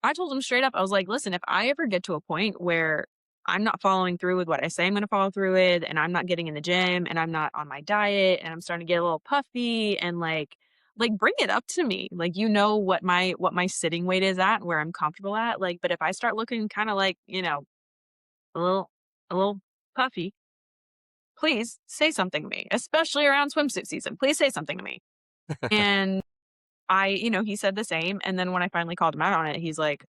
I told him straight up, I was like, listen, if I ever get to a point where I'm not following through with what I say I'm going to follow through with, and I'm not getting in the gym, and I'm not on my diet, and I'm starting to get a little puffy, and like bring it up to me. Like, what my sitting weight is at, and where I'm comfortable at. Like, but if I start looking kind of like, a little, a little puffy, please say something to me, especially around swimsuit season. Please say something to me. And he said the same. And then when I finally called him out on it, he's like,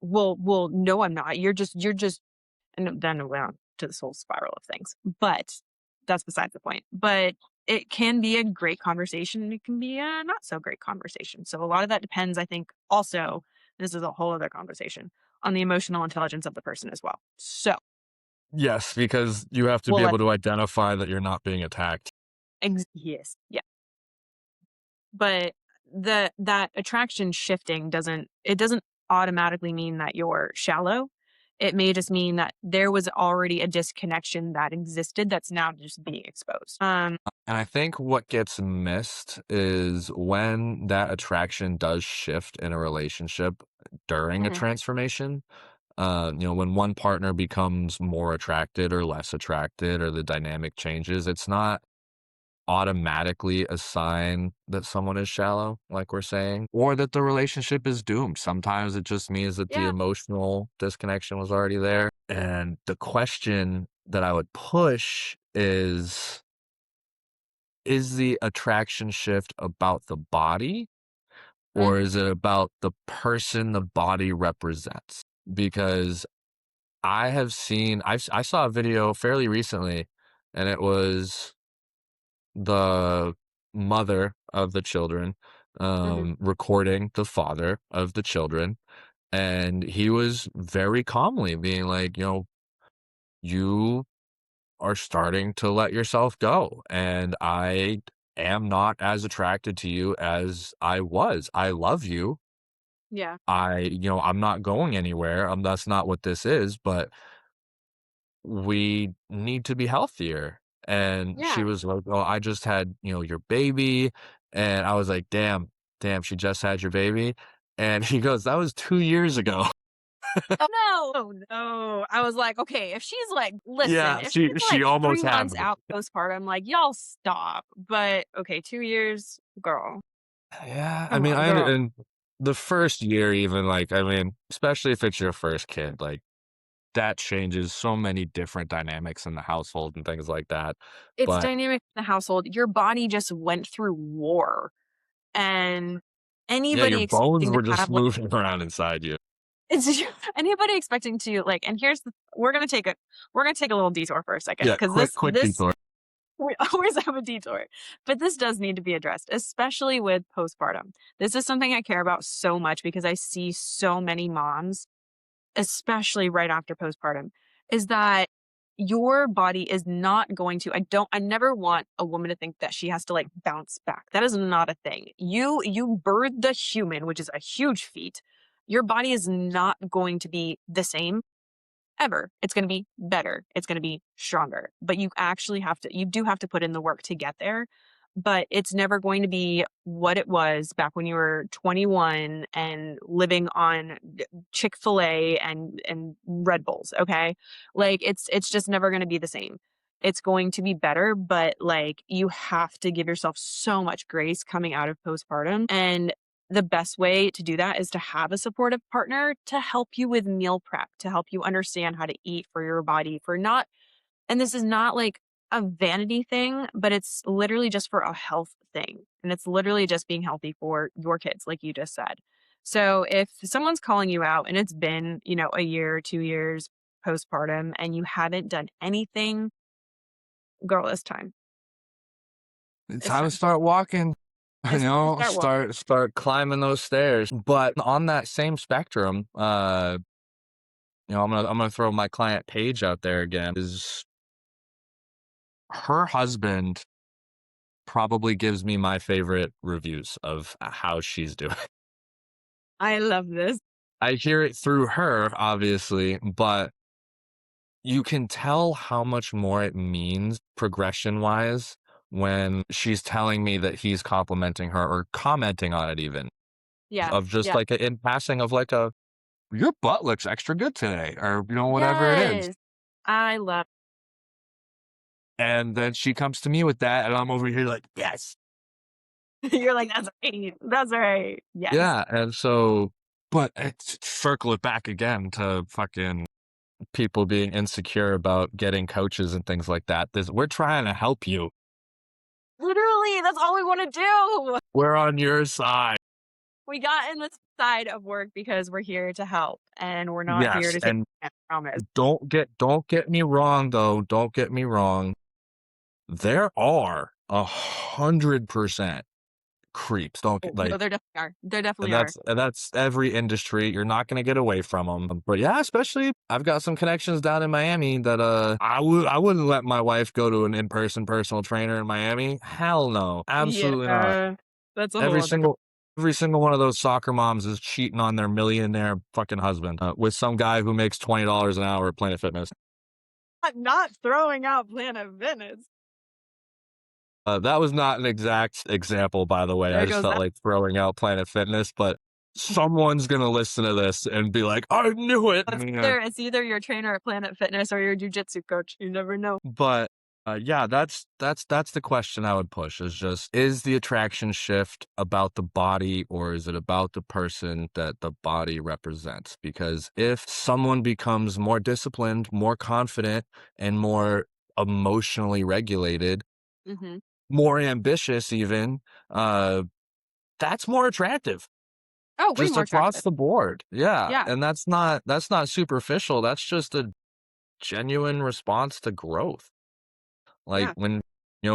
well, no, I'm not. You're just and then it went on to this whole spiral of things. But that's besides the point. But it can be a great conversation and it can be a not so great conversation. So a lot of that depends, I think, also, this is a whole other conversation, on the emotional intelligence of the person as well. So Yes, because you have to we'll be let able to identify that you're not being attacked. yes. Yeah. But that attraction shifting doesn't automatically mean that you're shallow. It may just mean that there was already a disconnection that existed that's now just being exposed. And I think what gets missed is when that attraction does shift in a relationship during a Mhm. transformation. When one partner becomes more attracted or less attracted, or the dynamic changes, it's not automatically a sign that someone is shallow, like we're saying, or that the relationship is doomed. Sometimes it just means that the Yeah. emotional disconnection was already there. And the question that I would push is the attraction shift about the body, or Mhm. is it about the person the body represents? Because I saw a video fairly recently, and it was the mother of the children, Mhm. recording the father of the children, and he was very calmly being like, "You are starting to let yourself go, and I am not as attracted to you as I was. I love you. Yeah. I'm not going anywhere. That's not what this is, but we need to be healthier." And she Yeah. was like, "Oh, I just had, your baby." And I was like, damn, she just had your baby. And he goes, "That was 2 years ago." Oh, no. Oh, no. I was like, "Okay, if she's like listen, Yeah, if she she's she like 3 almost had months me. out postpartum, like, y'all stop." But, okay, 2 years? Girl. Yeah, I Come mean, on, girl. and the first year even, like, I mean, especially if it's your first kid, like, that changes so many different dynamics in the household and things like that. It's But dynamic in the household. Your body just went through war, and yeah, your anybody bones expecting to were just have, like moving around inside you. it's anybody expecting to, like and here's the we're gonna take a little detour for a second Yeah, because quick this detour. we always have a detour, but this does need to be addressed, especially with postpartum. This is something I care about so much because I see so many moms, especially right after postpartum, is that your body is not going to I never want a woman to think that she has to like bounce back. That is not a thing. You birthed the human, which is a huge feat. Your body is not going to be the same ever. It's going to be better. It's going to be stronger. But you do have to put in the work to get there. But it's never going to be what it was back when you were 21 and living on Chick-fil-A and Red Bulls, okay? Like it's just never going to be the same. It's going to be better, but like you have to give yourself so much grace coming out of postpartum. And the best way to do that is to have a supportive partner to help you with meal prep, to help you understand how to eat for your body, for not and this is not like a vanity thing, but it's literally just for a health thing. And it's literally just being healthy for your kids, like you just said. So if someone's calling you out and it's been, a year, 2 years postpartum and you haven't done anything, girl, it's time. It's It's time to time. start walking, It's time to start walking. start climbing those stairs. But on that same spectrum, I'm gonna throw my client Paige out there again. Is her husband probably gives me my favorite reviews of how she's doing. I love this. I hear it through her, obviously, but you can tell how much more it means progression wise when she's telling me that he's complimenting her or commenting on it, even Yeah. of just Yeah. like in passing of like a your butt looks extra good today, or whatever it is. Yes. I love And then she comes to me with that, and I'm over here like, yes. you're like, that's right. That's right. Yes. Yeah. And so, but circle it back again to fucking people being insecure about getting coaches and things like that. We're trying to help you. Literally, that's all we want to do. We're on your side. We got in this side of work because we're here to help and we're not here Yes. to take And I promise. don't get me wrong though. Don't get me wrong. There are 100% creeps. Don't Oh, no, like, there definitely are. There definitely and are. that's every industry. You're not gonna get away from them. But yeah, especially I've got some connections down in Miami that I wouldn't let my wife go to an in-person personal trainer in Miami. Hell no, absolutely not. Yeah. That's a whole Every other co single every single one of those soccer moms is cheating on their millionaire fucking husband with some guy who makes $20 an hour at Planet Fitness. not throwing out Planet Fitness. That was not an exact example, by the way. I There just goes felt that. like throwing out Planet Fitness, but someone's gonna listen to this and be like, "I knew it." Yeah. It's either your trainer at Planet Fitness or your jujitsu coach. You never know. But yeah, that's the question I would push is just is the attraction shift about the body or is it about the person that the body represents? Because if someone becomes more disciplined, more confident, and more emotionally regulated, Mhm. more ambitious even, uh that's more attractive Oh, way just more across attractive. the board. Yeah, Yeah. and that's not superficial. That's just a genuine response to growth. Like Yeah.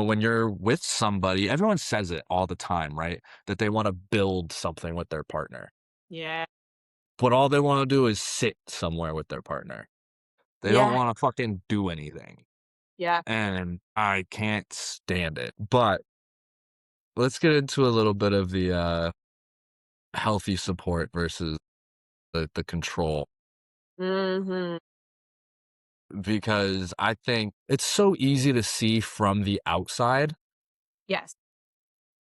when you're with somebody, everyone says it all the time, right? That they want to build something with their partner. Yeah. But all they want to do is sit somewhere with their partner. They don't Yeah. want to fucking do anything. Yeah. And I can't stand it. But let's get into a little bit of the healthy support versus the control Mhm. because I think it's so easy to see from the outside. Yes.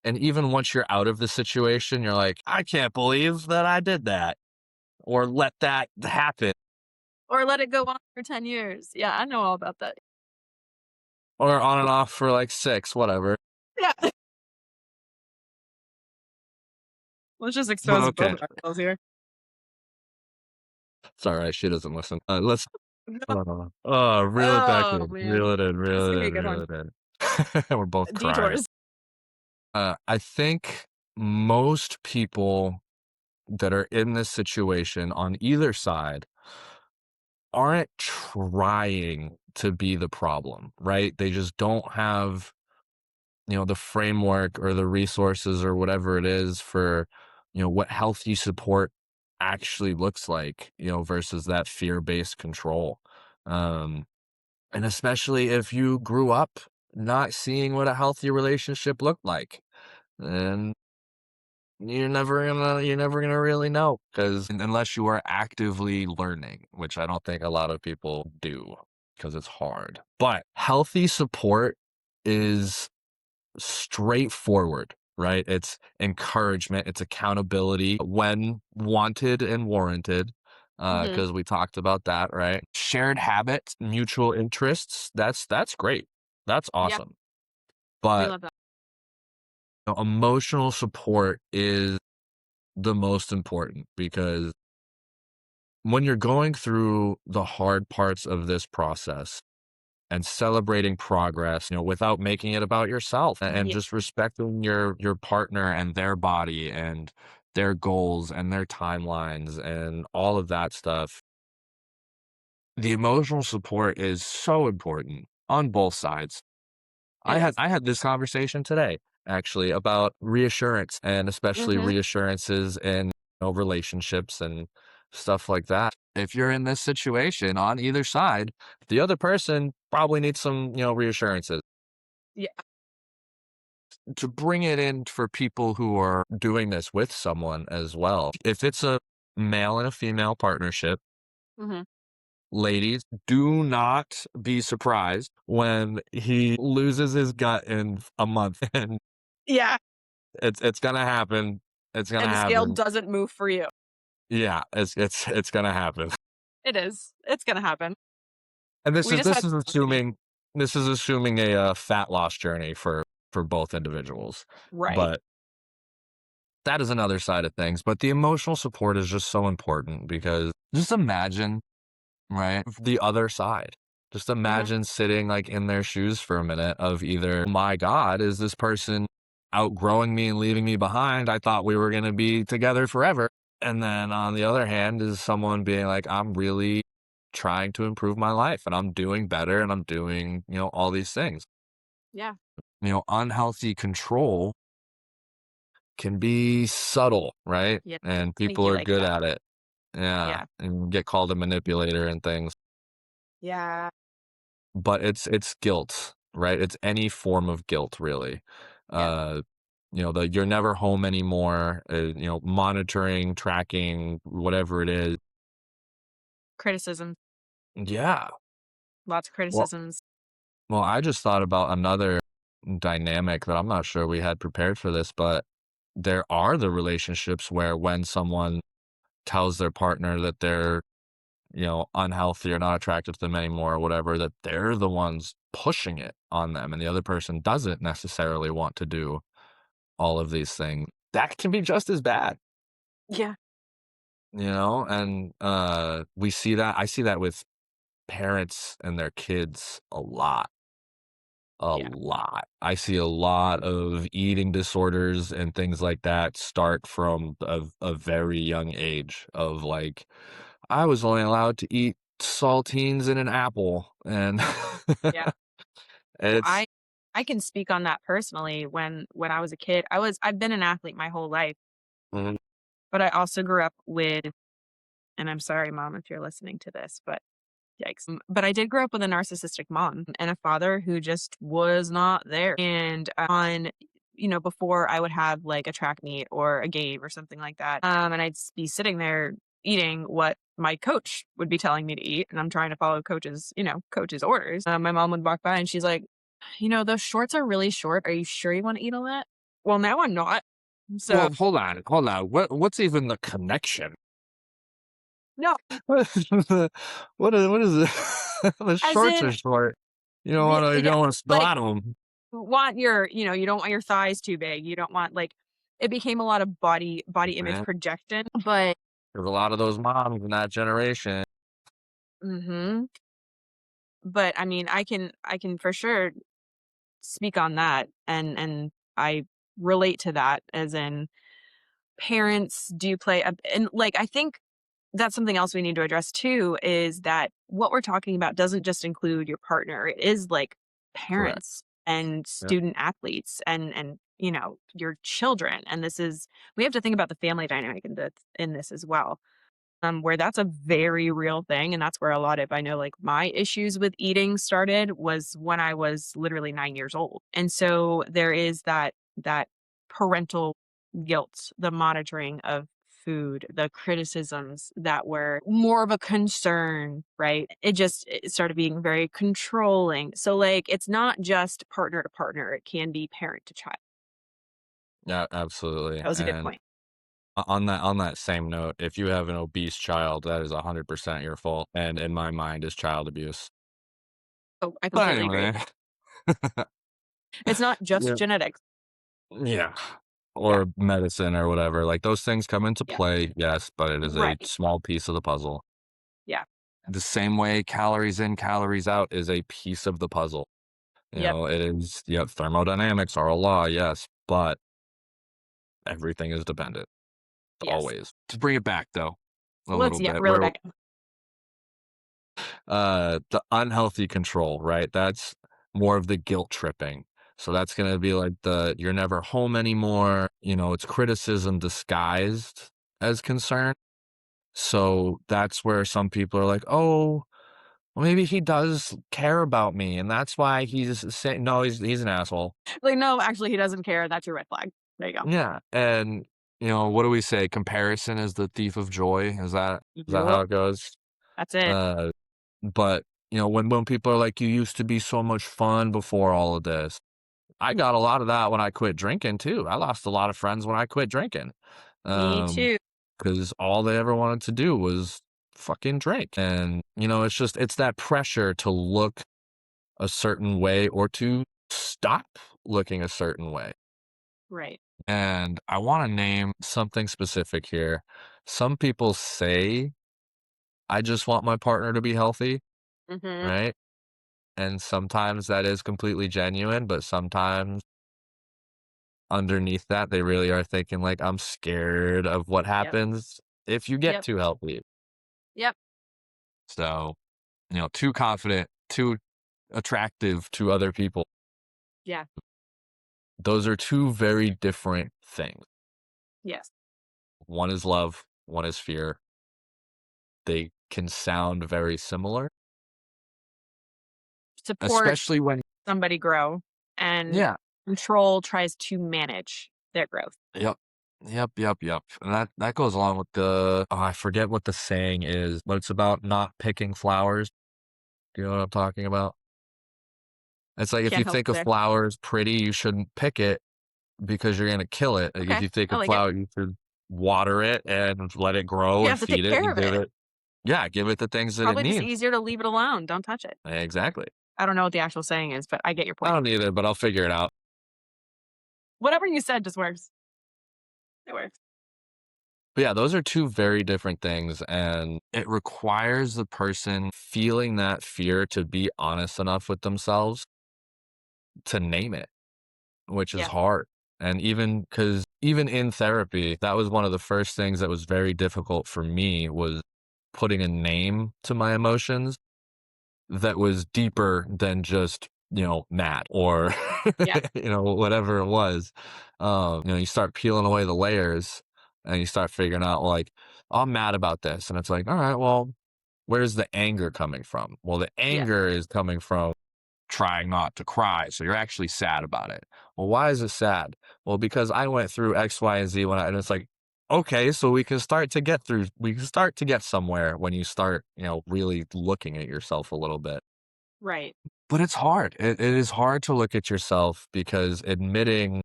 And even once you're out of the situation, you're like, I can't believe that I did that or let that happen Or let it go on for 10 years. Yeah, I know all about that. or on and off for like six, whatever. Yeah. Let's just But expose both okay, of ourselves here. it's all right. She doesn't listen. Let's No. reel it back Oh, in, man. reel it in, This is reel gonna it be a in, good reel one. it in. We're both crying. Detours. I think most people that are in this situation on either side aren't trying to be the problem, right? They just don't have, the framework or the resources or whatever it is for, what healthy support actually looks like, versus that fear-based control. Um, and especially if you grew up not seeing what a healthy relationship looked like, and you're never gonna really know because unless you are actively learning, which I don't think a lot of people do because it's hard. But healthy support is straightforward, right? It's encouragement, it's accountability when wanted and warranted. Mhm. Because we talked about that, right? Shared habits, mutual interests. That's great. That's Yeah, awesome. we But love that. emotional support is the most important because when you're going through the hard parts of this process and celebrating progress, without making it about yourself and Yeah. just respecting your partner and their body and their goals and their timelines and all of that stuff. The emotional support is so important on both sides. It is. I had this conversation today actually about reassurance and especially Mhm. reassurances in relationships and stuff like that. If you're in this situation on either side, the other person probably needs some, reassurances Yeah. to bring it in for people who are doing this with someone as well. If it's a male and a female partnership, Mhm. ladies, do not be surprised when he loses his gut in a month and Yeah, it's gonna happen. It's gonna and the scale happen. doesn't move for you. Yeah, it's gonna happen. It is. It's gonna happen. And this We is just this had is company. assuming a, fat loss journey for both individuals. Right. But that is another side of things, but the emotional support is just so important because just imagine, right, the other side. Just Mhm. imagine sitting, like, in their shoes for a minute of either, "Oh my god, is this person outgrowing me and leaving me behind? I thought we were gonna be together forever." And then on the other hand is someone being like, "I'm really trying to improve my life, and I'm doing better, and I'm doing, all these things." Yeah. Unhealthy control can be subtle, right? Yeah. And people Sneaky are like good that. at it. Yeah, Yeah. and get called a manipulator and things. Yeah. But it's guilt, right? It's any form of guilt, really. Yep. Uh, the "you're never home anymore," monitoring, tracking, whatever it is. Criticism. Yeah. Lots of Well criticisms. well, I just thought about another dynamic that I'm not sure we had prepared for this, but there are the relationships where when someone tells their partner that they're, unhealthy or not attracted to them anymore or whatever, that they're the ones pushing it on them and the other person doesn't necessarily want to do all of these things. That can be just as bad, Yeah. and I see that with parents and their kids a lot. A Yeah. lot. I see a lot of eating disorders and things like that start from a very young age of like, I was only allowed to eat saltines and an apple, and Yeah. Well, it's I can speak on that personally. When I was a kid, I've been an athlete my whole life, Mhm. but I also grew up with, and I'm sorry, mom, if you're listening to this, but yikes. But I did grow up with a narcissistic mom and a father who just was not there. And before I would have like a track meet or a game or something like that, and be sitting there eating what my coach would be telling me to eat, and I'm trying to follow coach's orders. My mom would walk by and she's like, those shorts are really short. Are you sure you want to eat all that? Well, now I'm not. So well, hold on. What's even the connection? no, What is it? The as shorts in are short. You yeah, don't wanna spill like out on them. you don't want your thighs too big. You don't want like it became a lot of body image Man, projection, but there's a lot of those moms in that generation. mhm. But I mean, I can for sure speak on that and I relate to that as in parents do play a and like I think that's something else we need to address too is that what we're talking about doesn't just include your partner. It is like Correct. parents and Yeah. student athletes and your children. And this is we have to think about the family dynamic in this as well. Where that's a very real thing. And that's where a lot of I know like my issues with eating started was when I was literally 9 years old. And so there is that parental guilt, the monitoring of food, the criticisms that were more of a concern, right? It started being very controlling. So like it's not just partner to partner, it can be parent to child. Yeah, absolutely, That was a good and point. on that same note, if you have an obese child, that is 100% your fault, and in my mind is child abuse. Oh, I But completely agree. anyway. It's not just Yeah. genetics. Yeah. Yeah. Or medicine or whatever, like, those things come into Yeah. play, yes, but it is a Right. small piece of the puzzle. Yeah. The same way calories in, calories out is a piece of the puzzle. Yep. It is thermodynamics are a law, yes, but everything is dependent, Yes. always. To bring it back, though, a Let's little yeah, bit, reel it where back. the unhealthy control, right? That's more of the guilt tripping. So that's going to be like the "you're never home anymore." It's criticism disguised as concern. So that's where some people are like, "Oh, well, maybe he does care about me, and that's why he's saying no. He's an asshole." Like, no, actually, he doesn't care. That's your red flag. There you go. Yeah, and what do we say? Comparison is the thief of joy. Is that how Yup. it goes? That's it. Uh, But, when people are like, "You used to be so much fun before all of this." I got a lot of that when I quit drinking too. I lost a lot of friends when I quit drinking. Me too. Because all they ever wanted to do was fucking drink. And, it's that pressure to look a certain way or to stop looking a certain way. Right. And I wanna name something specific here. Some people say, "I just want my partner to be healthy," Mhm. right? And sometimes that is completely genuine, but sometimes underneath that, they really are thinking like, "I'm scared of what Yep. happens if you get Yep. too healthy." Yep. So, too confident, too attractive to other people. Yeah. Those are two very different things. Yes. One is love, one is fear. They can sound very similar, Support especially when somebody grow, and yeah. control tries to manage their growth. Yep. Yep. And that goes along with I forget what the saying is, but it's about not picking flowers. Do you know what I'm talking about? It's like if you Can't help think you a there. flower is pretty, you shouldn't pick it because you're gonna kill it. Like if Okay, you think I a like it. flower, you should water it and let it grow You and have to take feed it care and of it. give it the things that it Probably just needs. easier to leave it alone, don't touch it. Exactly. I don't know what the actual saying is, but I get your I point. don't either, but I'll figure it out. Whatever you said just works. It works. But yeah, those are two very different things, and it requires the person feeling that fear to be honest enough with themselves to name it, which is Yeah, hard. And even because even in therapy, that was one of the first things that was very difficult for me was putting a name to my emotions that was deeper than just, mad or, yeah, whatever it was. You start peeling away the layers and you start figuring out like, "Oh, I'm mad about this." And it's like, all right, well, where's the anger coming from? Well, the yeah, anger is coming from trying not to cry. So you're actually sad about it. Well, why is it sad? Well, because I went through X, Y, and Z and it's like, okay, so we can start to get somewhere when you start, really looking at yourself a little bit. right. But it's hard. It is hard to look at yourself because admitting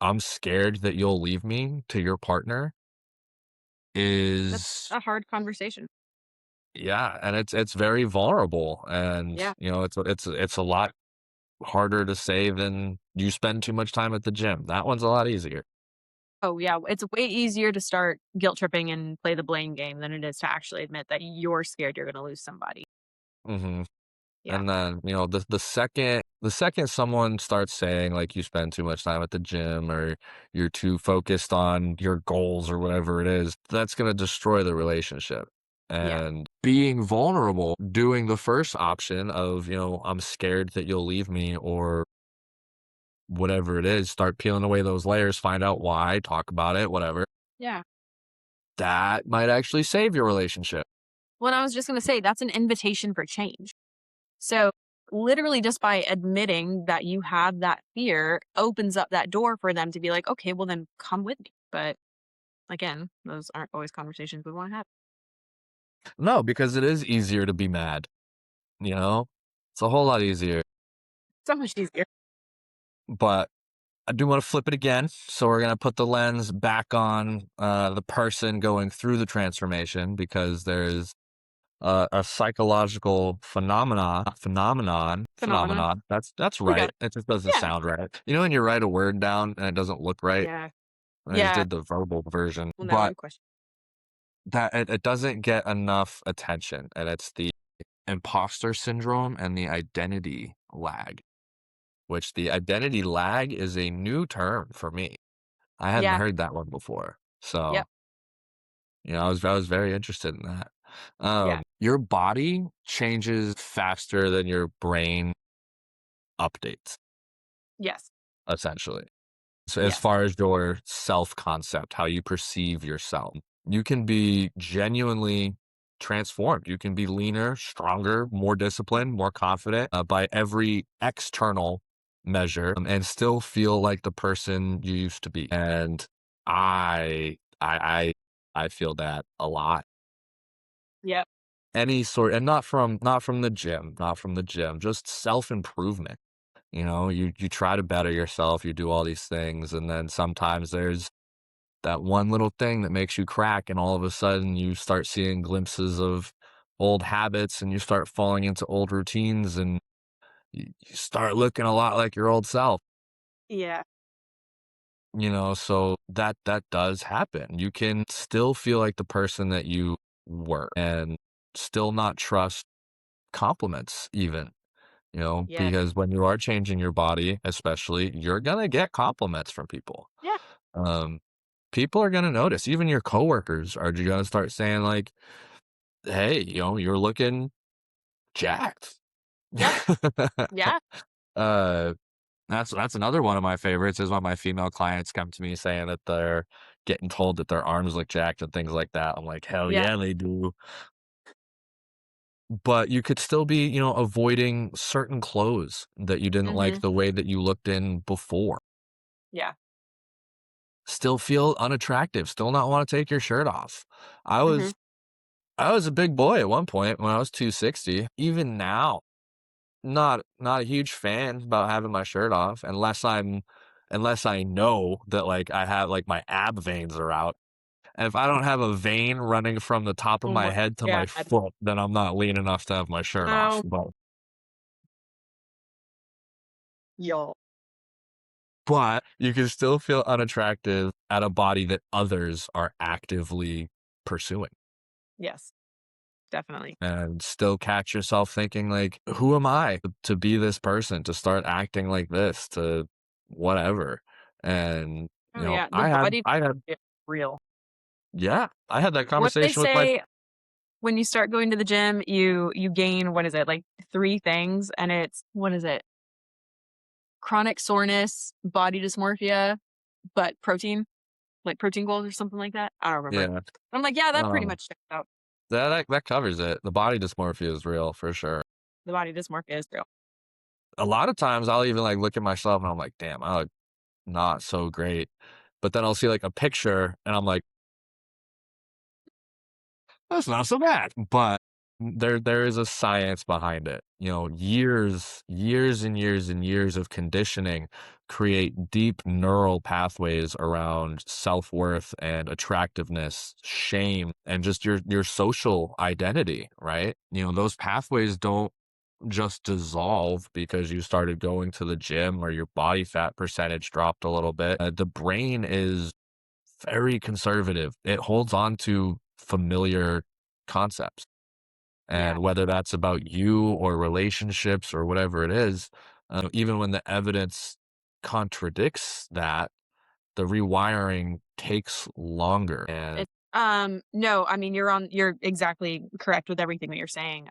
I'm scared that you'll leave me to your partner That's is a hard conversation. yeah, and it's very vulnerable and Yeah. it's a lot harder to say than you spend too much time at the gym. That one's a lot easier. Oh, yeah, it's way easier to start guilt tripping and play the blame game than it is to actually admit that you're scared you're gonna lose somebody. Mhm. Yeah, And then, the second someone starts saying, like, you spend too much time at the gym or you're too focused on your goals or whatever it is, that's gonna destroy the relationship. yeah, And being vulnerable, doing the first option of, "I'm scared that you'll leave me," or whatever it is, start peeling away those layers, find out why, talk about it, whatever. yeah. That might actually save your relationship. Well, I was just gonna say that's an invitation for change. So, literally just by admitting that you have that fear opens up that door for them to be like, "Okay, well then come with me." But again, those aren't always conversations we wanna have. No, because it is easier to be mad, you know? It's a whole lot easier. So much easier. But I do want to flip it again. So we're going to put the lens back on the person going through the transformation because there's a psychological Phenomenon. phenomenon. That's We got right. it. It just doesn't Yeah. sound right. You know when you write a word down and it doesn't look right? Yeah. I just Yeah. did the verbal version, Well, now but I'm questioning. that it doesn't get enough attention, and it's the imposter syndrome and the identity lag. Which the identity lag is a new term for me. I hadn't Yeah. heard that one before. So, Yep. I was very interested in that. Yeah. Your body changes faster than your brain updates, Yes. essentially. So as Yes. far as your self-concept, how you perceive yourself, you can be genuinely transformed. You can be leaner, stronger, more disciplined, more confident by every external measure, and still feel like the person you used to be. And I feel that a lot. Yep. Any sort, and not from the gym, just self improvement. You try to better yourself, you do all these things, and then sometimes there's that one little thing that makes you crack, and all of a sudden you start seeing glimpses of old habits and you start falling into old routines and you start looking a lot like your old self. Yeah. So that does happen. You can still feel like the person that you were and still not trust compliments even. Yeah. Because when you are changing your body, especially, you're gonna get compliments from people. Yeah. Um, People are gonna notice. Even your coworkers are gonna start saying like, "Hey, you're looking jacked." Yep. Yeah. uh, That's another one of my favorites is when my female clients come to me saying that they're getting told that their arms look jacked and things like that. I'm like, "Hell Yeah. yeah, they do." But you could still be, avoiding certain clothes that you didn't like Mhm. the way that you looked in before. Yeah. Still feel unattractive, still not wanna take your shirt off. I Mhm. was I was a big boy at one point when I was 260. Even now, not a huge fan about having my shirt off unless I know that, like, I have like, my ab veins are out. And if I don't have a vein running from the top of Oh my my head to my god. foot, then I'm not lean enough to have my shirt off, No. Y'all. but you can still feel unattractive at a body that others are actively pursuing, Yes, definitely. and still catch yourself thinking like, "Who am I to be this person, to start acting like this, to whatever?" And, Oh, yeah, the body is real. I had that What they conversation with my say when you start going to the gym, you gain what is it, like 3 things, and it's what is it? Chronic soreness, body dysmorphia, but protein, like protein goals or something like that? I don't remember. yeah, I'm like, "Yeah, that pretty um, much checks out." that covers it. The body dysmorphia is real for sure. The body dysmorphia is real. A lot of times I'll even, like, look at myself and I'm like, "Damn, I look not so great." But then I'll see, like, a picture and I'm like, "That's not so bad." But there is a science behind it. Years and years and years of conditioning create deep neural pathways around self-worth and attractiveness, shame, and just your social identity, right? Those pathways don't just dissolve because you started going to the gym or your body fat percentage dropped a little bit. The brain is very conservative. It holds on to familiar concepts. Yeah, And whether that's about you or relationships or whatever it is, even when the evidence contradicts that, the rewiring takes longer. And no, I mean, you're exactly correct with everything that you're saying.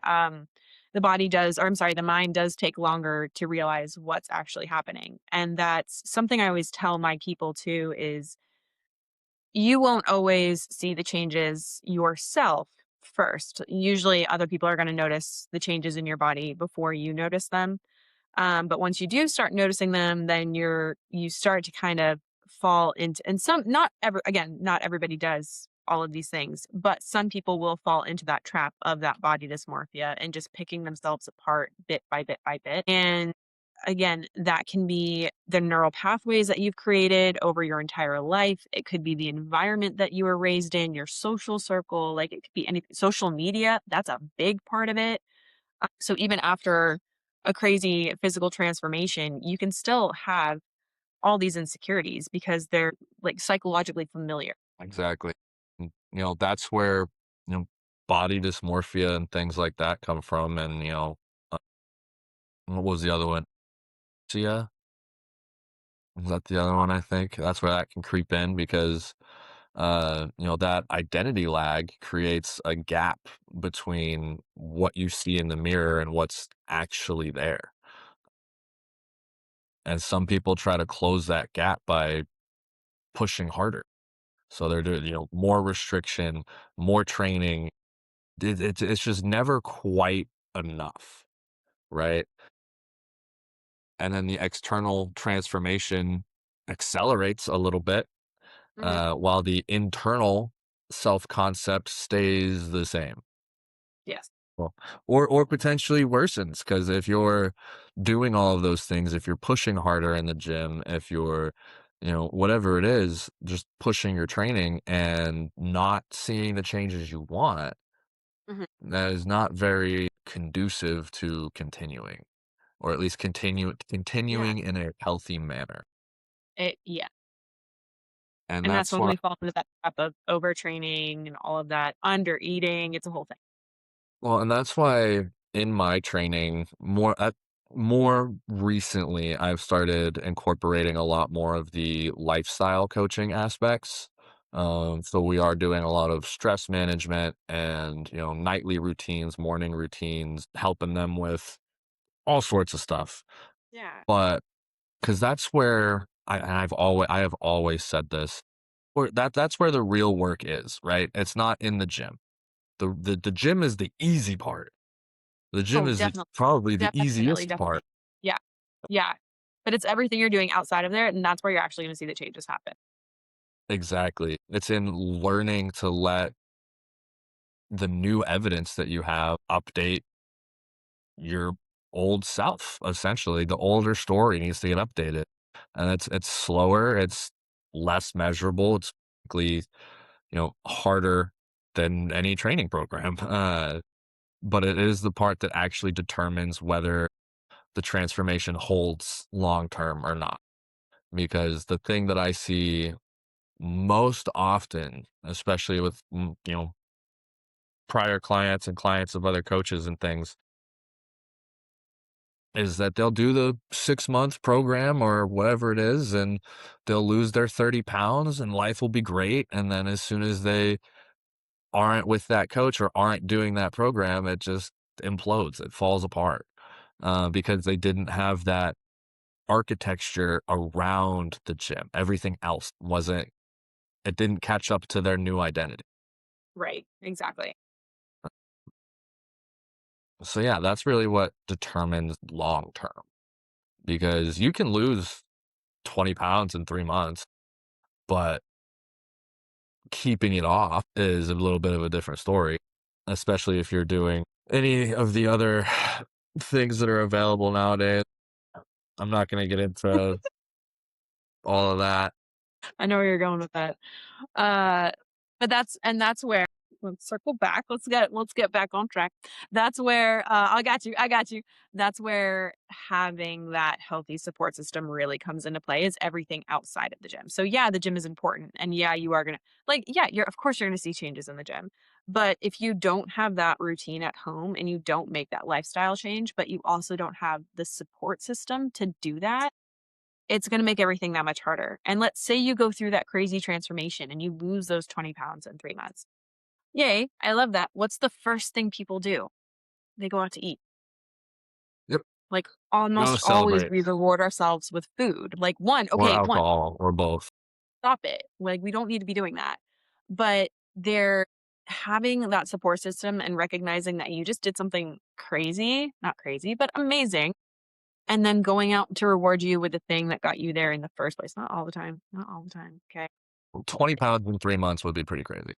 The body does or I'm sorry, the mind does take longer to realize what's actually happening, and that's something I always tell my people too is you won't always see the changes yourself first. Usually, other people are gonna notice the changes in your body before you notice them. But once you do start noticing them, then you start to kind of fall into and some not ever again, not everybody does all of these things, but some people will fall into that trap of that body dysmorphia and just picking themselves apart bit by bit by bit. And again, that can be the neural pathways that you've created over your entire life. It could be the environment that you were raised in, your social circle, like it could be any social media. That's a big part of it. So even after a crazy physical transformation, you can still have all these insecurities because they're like psychologically familiar. exactly. That's where, you know, body dysmorphia and things like that come from. And, uh, what was the other one? Sia? Is that the other one? I think that's where that can creep in because that identity lag creates a gap between what you see in the mirror and what's actually there. And some people try to close that gap by pushing harder. So they're doing, more restriction, more training. It's just never quite enough, right? And then the external transformation accelerates a little bit, Mhm. while the internal self concept stays the same. Yes. Well, or potentially worsens because if you're doing all of those things, if you're pushing harder in the gym, if you're, whatever it is, just pushing your training and not seeing the changes you want, Mhm. that is not very conducive to continuing, or at least Yeah. continuing in a healthy manner. Yeah. And And that's that's when why we fall into that trap of overtraining and all of that, under eating. It's a whole thing. Well, and that's why in my training, more recently, I've started incorporating a lot more of the lifestyle coaching aspects. So we are doing a lot of stress management and, nightly routines, morning routines, helping them with all sorts of stuff. Yeah. But because that's where I have always said this, where that's where the real work is, right? It's not in the gym. The gym is the easy part. The gym Oh, is definitely, probably the definitely, easiest part. definitely. Yeah. Yeah. But it's everything you're doing outside of there, and that's where you're actually gonna see the changes happen. Exactly. It's in learning to let the new evidence that you have update your old self, essentially. The older story needs to get updated. And it's slower, it's less measurable, it's basically, harder than any training program. But it is the part that actually determines whether the transformation holds long term or not. Because the thing that I see most often, especially with prior clients and clients of other coaches and things, is that they'll do the 6 month program or whatever it is, and they'll lose their 30 pounds and life will be great. And then as soon as they aren't with that coach or aren't doing that program, it just implodes, it falls apart, because they didn't have that architecture around the gym. Everything else wasn't, it didn't catch up to their new identity. Right. Exactly. So yeah, that's really what determines long term, because you can lose 20 pounds in 3 months, but keeping it off is a little bit of a different story, especially if you're doing any of the other things that are available nowadays. I'm not going to get into all of that. I know where you're going with that. Uh, but that's where let's circle back. Let's get back on track. That's where I got you. I got you. That's where having that healthy support system really comes into play is everything outside of the gym. So yeah, the gym is important. And yeah, you are gonna yeah, you're of course you're gonna see changes in the gym. But if you don't have that routine at home and you don't make that lifestyle change, but you also don't have the support system to do that, it's gonna make everything that much harder, and let's say you go through that crazy transformation and you lose those 20 pounds in 3 months. Yay, I love that. What's the first thing people do? They go out to eat. Yep. Like, Go almost always celebrate, we reward ourselves with food. Like, or one, alcohol, or both. stop it. Like, we don't need to be doing that. But they're having that support system and recognizing that you just did something crazy, not crazy, but amazing, and then going out to reward you with the thing that got you there in the first place. Not all the time. Not all the time, okay? 20 pounds in 3 months would be pretty crazy.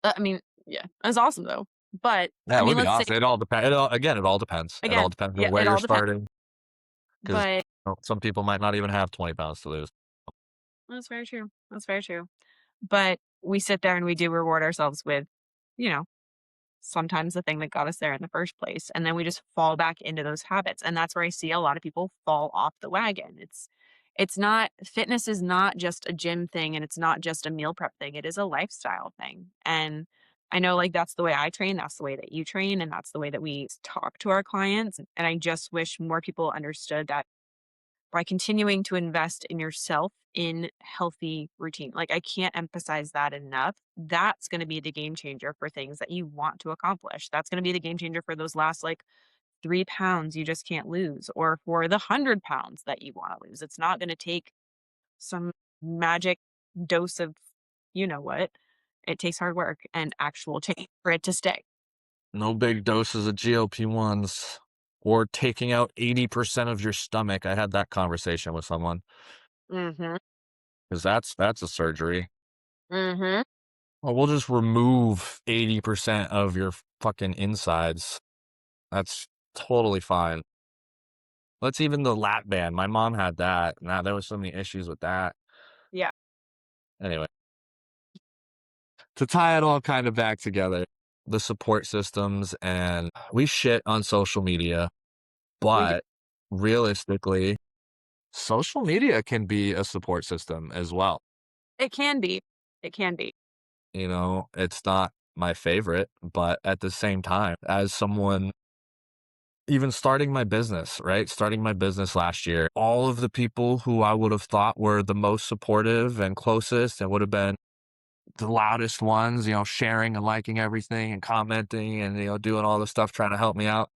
I mean, yeah, that's awesome though. But Yeah, I it would mean, be let's say awesome. It all depends. Again, it all depends. It all again, depends on yeah, where it you're all depends. starting, because But some people might not even have 20 pounds to lose. that's very true. That's very true. But we sit there and we do reward ourselves with, you know, sometimes the thing that got us there in the first place. And then we just fall back into those habits. And that's where I see a lot of people fall off the wagon. It's not fitness is not just a gym thing and it's not just a meal prep thing. It is a lifestyle thing. And I know like that's the way I train, that's the way that you train, and that's the way that we talk to our clients. And I just wish more people understood that by continuing to invest in yourself in healthy routine. Like I can't emphasize that enough. That's going to be the game changer for things that you want to accomplish. That's going to be the game changer for those last like 3 pounds you just can't lose, or for the 100 pounds that you want to lose. It's not going to take some magic dose of you know what. It takes hard work and actual change for it to stay. No big doses of GLP-1s or taking out 80% of your stomach. I had that conversation with someone, Mm-hmm. because that's a surgery. Mm-hmm. Well, we'll just remove 80% of your fucking insides. That's totally fine. That's even the lap band. My mom had that. Now there was so many issues with that. Yeah. Anyway, to tie it all kind of back together, the support systems, and we shit on social media, We do. but realistically, social media can be a support system as well. It can be. It can be. It's not my favorite, but at the same time, as someone even starting my business, right? Starting my business last year, all of the people who I would have thought were the most supportive and closest and would have been the loudest ones, sharing and liking everything and commenting and, doing all the stuff trying to help me out.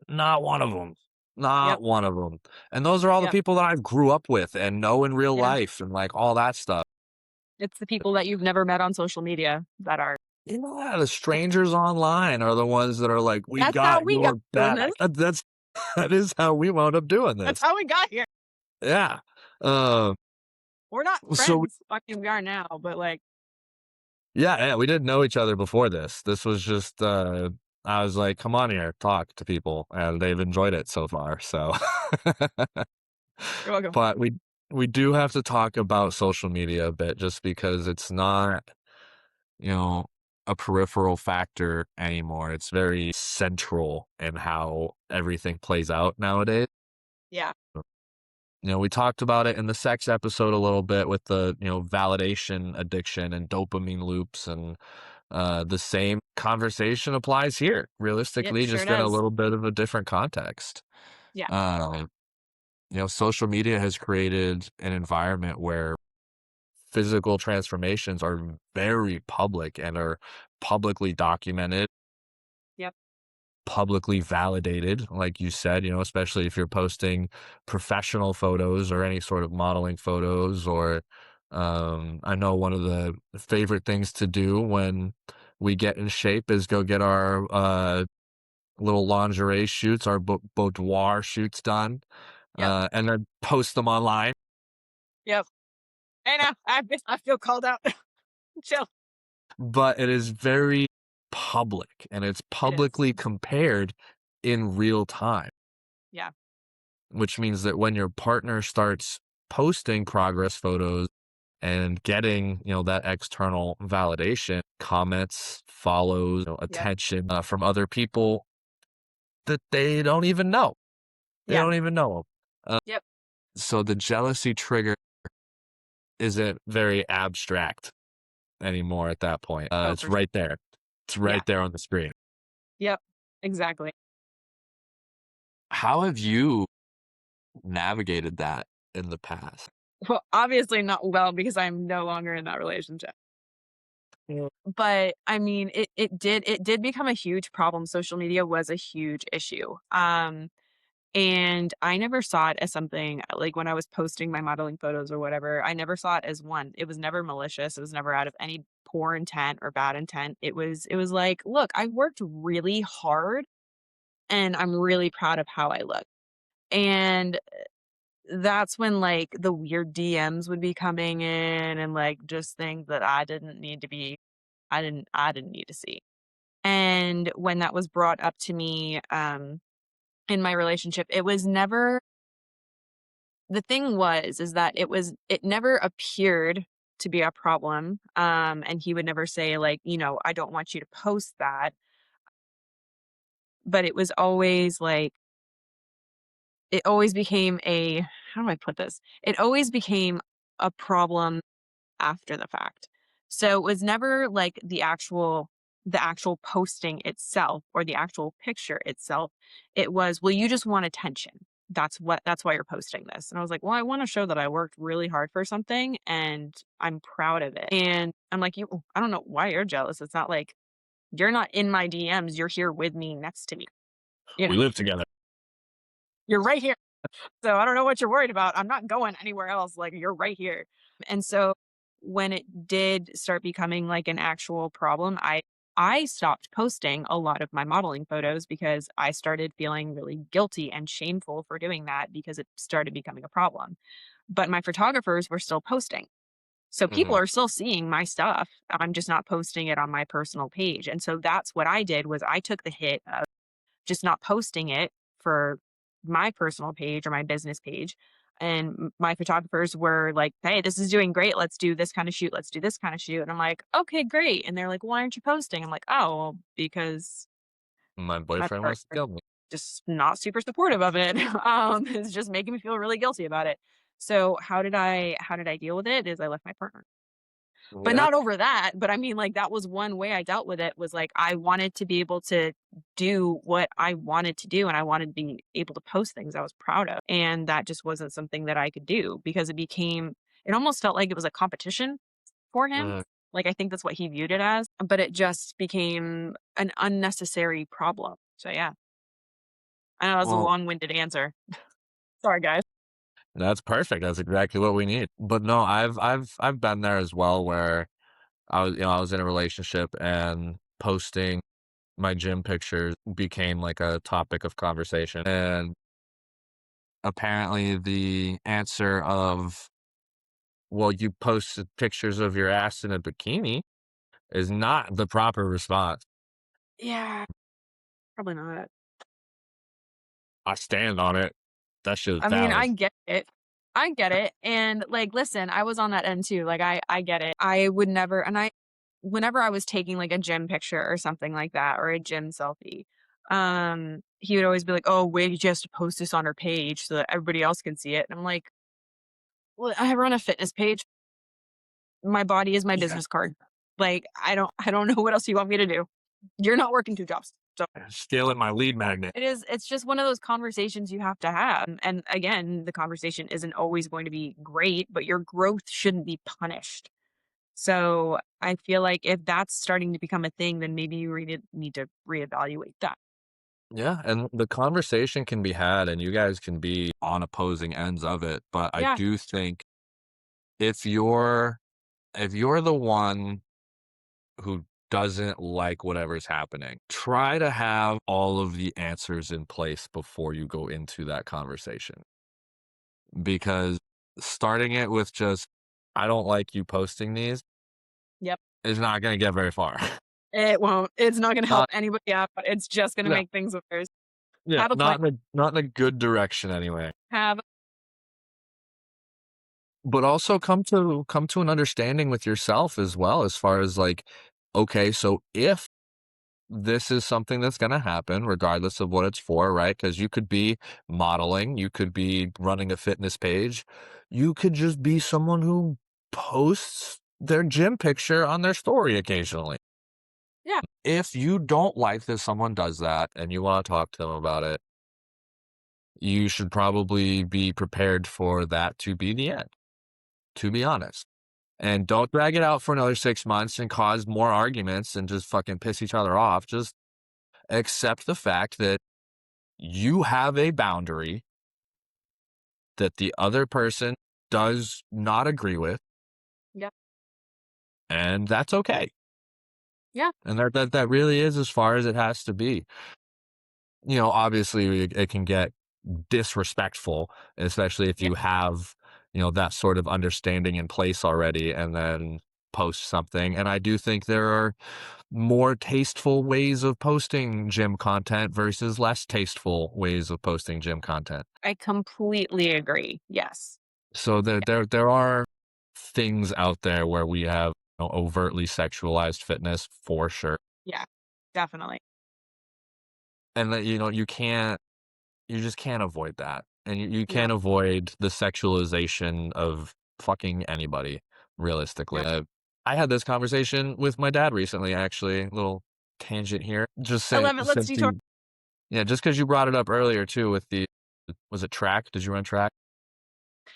Not one of them. Yep. Not one of them. And those are all the Yep. people that I grew up with and know in real Yeah. life and, like, all that stuff. It's the people that you've never met on social media that are Yeah, the strangers online are the ones that are like, "We that's how got we got your doing this. back." That's that is how we wound up doing That's this. how we got here. Yeah. Uh, We're not so friends. I mean, we are now, but, like, yeah, we didn't know each other before this. This was just, I was like, "Come on here, talk to people," and they've enjoyed it so far, so you're welcome. but we do have to talk about social media a bit just because it's not, you know, a peripheral factor anymore. It's very central in how everything plays out nowadays. Yeah. We talked about it in the sex episode a little bit with the, validation addiction and dopamine loops, and the same conversation applies here, It realistically, sure just in a does. little bit of a different context. Yeah. Um, Social media has created an environment where physical transformations are very public and are publicly documented, Yep. publicly validated, like you said, especially if you're posting professional photos or any sort of modeling photos, or I know one of the favorite things to do when we get in shape is go get our little lingerie shoots, our boudoir shoots done, Yep. and then post them online. Yep. I know. I feel called out. Chill. But it is very public, and it's It is. publicly compared in real time. Yeah. Which means that when your partner starts posting progress photos and getting, that external validation, comments, follows, Yep. attention from other people that they don't even know. They Yeah. don't even know 'em. Yep. So the jealousy trigger isn't very abstract anymore at that point. Oh, It's for sure. right there. It's Yeah. right there on the screen. Yep. Exactly. How have you navigated that in the past? Well, obviously not well because I'm no longer in that relationship. But I mean, it did become a huge problem. Social media was a huge issue. And I never saw it as something like when I was posting my modeling photos or whatever, I never saw it as one. It was never malicious. It was never out of any poor intent or bad intent. It was like, look, I worked really hard and I'm really proud of how I look. And that's when like the weird DMs would be coming in and like just things that I didn't need to see. And when that was brought up to me in my relationship, it was never the thing was is that it never appeared to be a problem, and he would never say like, "I don't want you to post that," but it was always like it always became a how do I put this? It always became a problem after the fact. So it was never like the actual posting itself or the actual picture itself. It was, "Well, you just want attention. That's why you're posting this." And I was like, "Well, I want to show that I worked really hard for something and I'm proud of it." And I'm like, "You I don't know why you're jealous. It's not like you're not in my DMs. You're here with me next to me. You know, We live together. you're right here. So I don't know what you're worried about. I'm not going anywhere else. Like you're right here." And so when it did start becoming like an actual problem, I stopped posting a lot of my modeling photos because I started feeling really guilty and shameful for doing that because it started becoming a problem. But my photographers were still posting. So people Mhm. are still seeing my stuff. I'm just not posting it on my personal page. And so that's what I did was I took the hit just not posting it for my personal page or my business page. And my photographers were like, "Hey, this is doing great. Let's do this kind of shoot. Let's do this kind of shoot." And I'm like, "Okay, great." And they're like, "Why aren't you posting?" I'm like, "Oh, well, because My my boyfriend wants to partner kill me. just not super supportive of it." It's just making me feel really guilty about it. So how did I deal with it? Is I left my partner. But Yeah. not over that, but I mean, like, that was one way I dealt with it was, like, I wanted to be able to do what I wanted to do, and I wanted to be able to post things I was proud of, and that just wasn't something that I could do because it almost felt like it was a competition for him. Mhm. Like, I think that's what he viewed it as, but it just became an unnecessary problem. So, yeah. I know that was a Well, long-winded answer. Sorry, guys. that's perfect. That's exactly what we need. But no, I've been there as well where I was in a relationship and posting my gym pictures became like a topic of conversation. And apparently the answer of, well, you posted pictures of your ass in a bikini is not the proper response. Yeah, probably not. I stand on it. That shit is I mean, valid. I get it. I get it, and, like, listen, I was on that end too, like, I get it. I would never and I whenever I was taking, like, a gym picture or something like that, or a gym selfie, he would always be like, "Oh, wait, she has to post this on her page so that everybody else can see it," and I'm like, "Well, I run a fitness page. My body is my Yeah. business card. Like, I don't know what else you want me to do. You're not working 2 jobs." So Stealing my lead magnet. it's just one of those conversations you have to have. And again, the conversation isn't always going to be great, but your growth shouldn't be punished. So I feel like if that's starting to become a thing, then maybe you need to reevaluate that. Yeah, and the conversation can be had and you guys can be on opposing ends of it, but I Yeah. do think if you're if you're the one who doesn't like whatever's happening, try to have all of the answers in place before you go into that conversation. Because starting it with just, "I don't like you posting these," Yep. is not gonna get very far. It won't. It's not going to help Not anybody out. It's just going to no, make things worse. yeah, Have a plan. not in a good direction anyway. Have But also come to an understanding with yourself as well as far as, like, okay, so if this is something that's gonna happen regardless of what it's for, right? Because you could be modeling, you could be running a fitness page, you could just be someone who posts their gym picture on their story occasionally. yeah. If you don't like that someone does that and you wanna talk to them about it, you should probably be prepared for that to be the end, to be honest. And don't drag it out for another 6 months and cause more arguments and just fucking piss each other off. Just accept the fact that you have a boundary that the other person does not agree with, Yep. and that's okay. Yeah. And that really is as far as it has to be. Obviously, it can get disrespectful, especially if Yeah. you have, that sort of understanding in place already and then post something. And I do think there are more tasteful ways of posting gym content versus less tasteful ways of posting gym content. I completely agree. Yes. So there are things out there where we have, overtly sexualized fitness for sure. Yeah. Definitely. And that, you just can't avoid that. And you No. can't avoid the sexualization of fucking anybody, realistically. Yep. I had this conversation with my dad recently, actually. Little tangent here. Just I saying, love it. Let's since detour. you, yeah, just because you brought it up earlier too with was it track? Did you run track?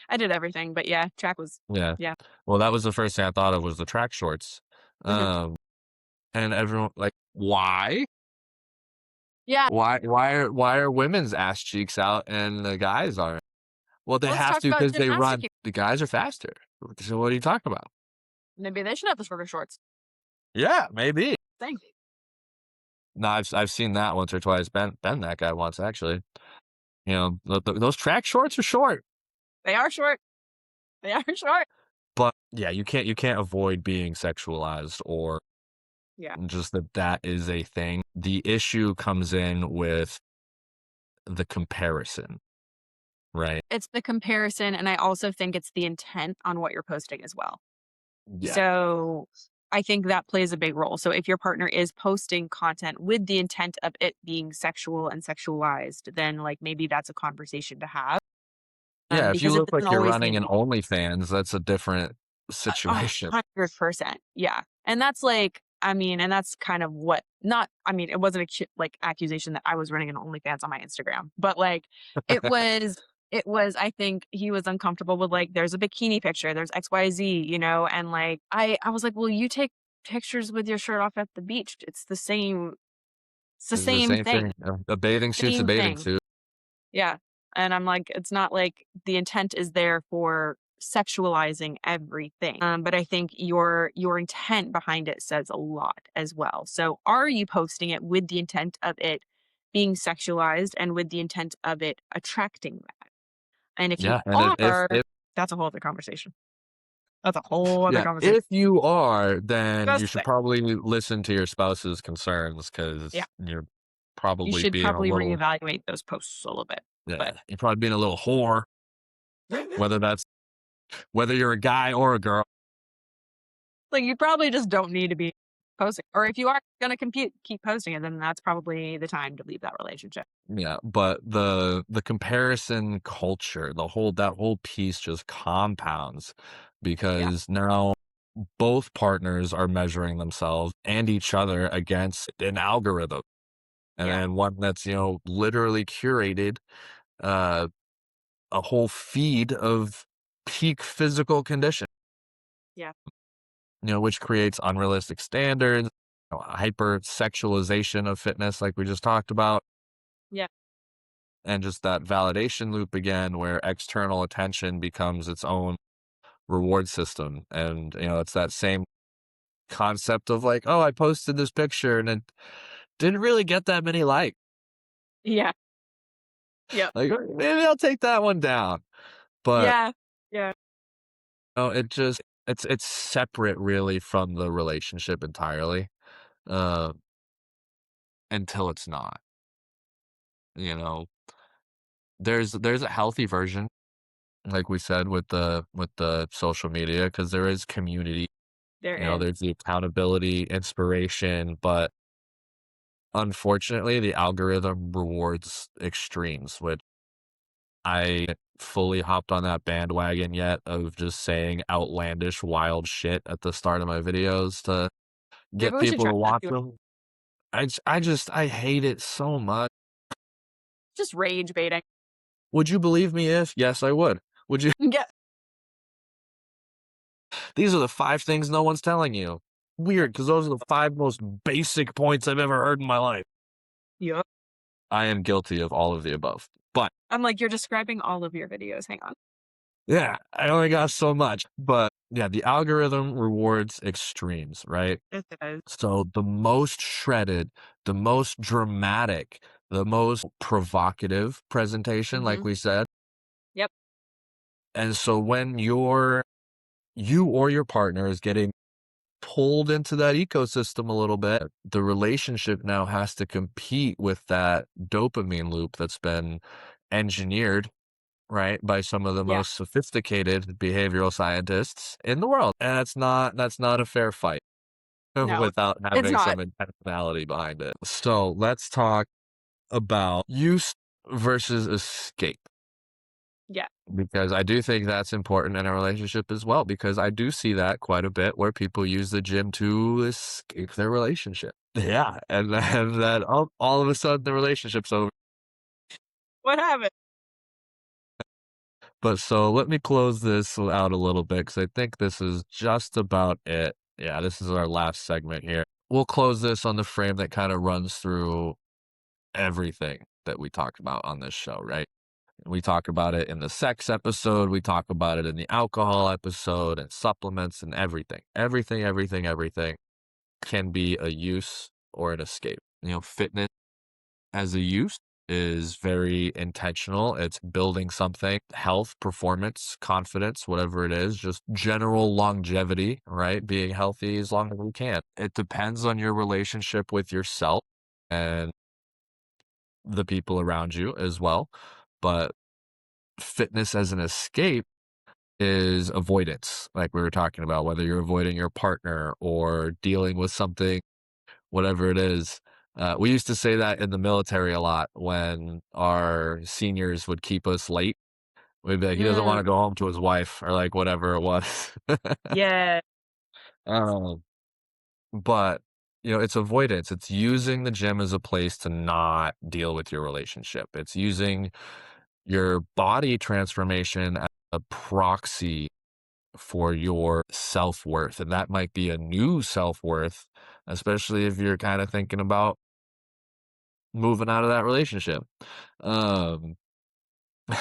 I did everything, but yeah, track was Yeah. yeah. Well, that was the first thing I thought of was the track shorts. Mhm. Um, and everyone like, why? Yeah. Why are women's ass cheeks out and the guys aren't? Well, they Let's have talk to about because they gymnastic run. here. The guys are faster. So what are you talking about? Maybe they should have the shorter shorts. Yeah, maybe. Thing. No, I've seen that once or twice. Been that guy once actually. Those track shorts are short, They are short. They are short. but yeah, you can't avoid being sexualized or Yeah. just that is a thing. The issue comes in with the comparison, right? It's the comparison, and I also think it's the intent on what you're posting as well. Yeah. So, I think that plays a big role. So, if your partner is posting content with the intent of it being sexual and sexualized, then, like, maybe that's a conversation to have, Yeah, if you because it look like doesn't you're always need running to an be OnlyFans, that's a different situation. 100%. Yeah. And that's like, I mean, and that's kind of what not I mean, it wasn't a like accusation that I was running an OnlyFans on my Instagram, but like it was I think he was uncomfortable with like there's a bikini picture, there's XYZ, and like I was like, "Well, you take pictures with your shirt off at the beach. It's the It's the same same thing. thing. A bathing suit's a Same bathing thing." suit. Yeah. And I'm like, it's not like the intent is there for sexualizing everything. But I think your intent behind it says a lot as well. So are you posting it with the intent of it being sexualized and with the intent of it attracting that? And if you Yeah, and are, that's a whole other conversation. That's a whole other yeah, conversation. if you are, then you Just should say, probably listen to your spouse's concerns yeah, because you're you probably should being a probably little, reevaluate those posts a little bit. But yeah, you're probably being a little whore, whether that's whether you're a guy or a girl. like, you probably just don't need to be posting, or if you are gonna compete keep posting it, then that's probably the time to leave that relationship. Yeah, but the comparison culture, that whole piece just compounds Yeah, because now both partners are measuring themselves and each other against an algorithm, and yeah, then one that's, literally curated, uh, a whole feed of peak physical condition, yeah, which creates unrealistic standards, hyper sexualization of fitness like we just talked about. yeah. And just that validation loop again where external attention becomes its own reward system. And, it's that same concept of like, oh, I posted this picture and it didn't really get that many likes. Yeah, yep, Like, maybe I'll take that one down. But yeah, yeah. it just it's separate really from the relationship entirely. Uh until it's not. You know, there's a healthy version, like we said, with the social media, because there is community. There is. There's the accountability, inspiration, but unfortunately, the algorithm rewards extremes, which I fully hopped on that bandwagon yet of just saying outlandish, wild shit at the start of my videos to Maybe get we should people try to that watch too. them. I hate it so much. Just rage baiting. Would you believe me if? Yes, I would. Would you? Yeah, These are the 5 things no one's telling you. Weird, because those are the 5 most basic points I've ever heard in my life. yep. I am guilty of all of the above. But I'm like, you're describing all of your videos. Hang on. yeah, I only got so much. But yeah, the algorithm rewards extremes, right? It is. So the most shredded, the most dramatic, the most provocative presentation, like Mhm. we said. Yep. And so when you or your partner is getting pulled into that ecosystem a little bit, the relationship now has to compete with that dopamine loop that's been engineered, right, by some of the Yeah. most sophisticated behavioral scientists in the world. And that's not a fair fight No, without it's having not. some intentionality behind it. So let's talk about use versus escape. Yeah. Because I do think that's important in a relationship as well, because I do see that quite a bit where people use the gym to escape their relationship. Yeah, and then all of a sudden the relationship's over. What happened? But so let me close this out a little bit because I think this is just about it. Yeah, this is our last segment here. We'll close this on the frame that kind of runs through everything that we talked about on this show, right? We talk about it in the sex episode, we talk about it in the alcohol episode and supplements and everything. Everything can be a use or an escape. Fitness as a use is very intentional. It's building something, health, performance, confidence, whatever it is, just general longevity, right? Being healthy as long as we can. It depends on your relationship with yourself and the people around you as well. But fitness as an escape is avoidance, like we were talking about, whether you're avoiding your partner or dealing with something, whatever it is. We used to say that in the military a lot when our seniors would keep us late. We'd be like, he doesn't want Mm, to go home to his wife or like whatever it was. yeah. um, but it's avoidance. It's using the gym as a place to not deal with your relationship. It's using your body transformation as a proxy for your self-worth, and that might be a new self-worth, especially if you're kinda thinking about moving out of that relationship. Um, Go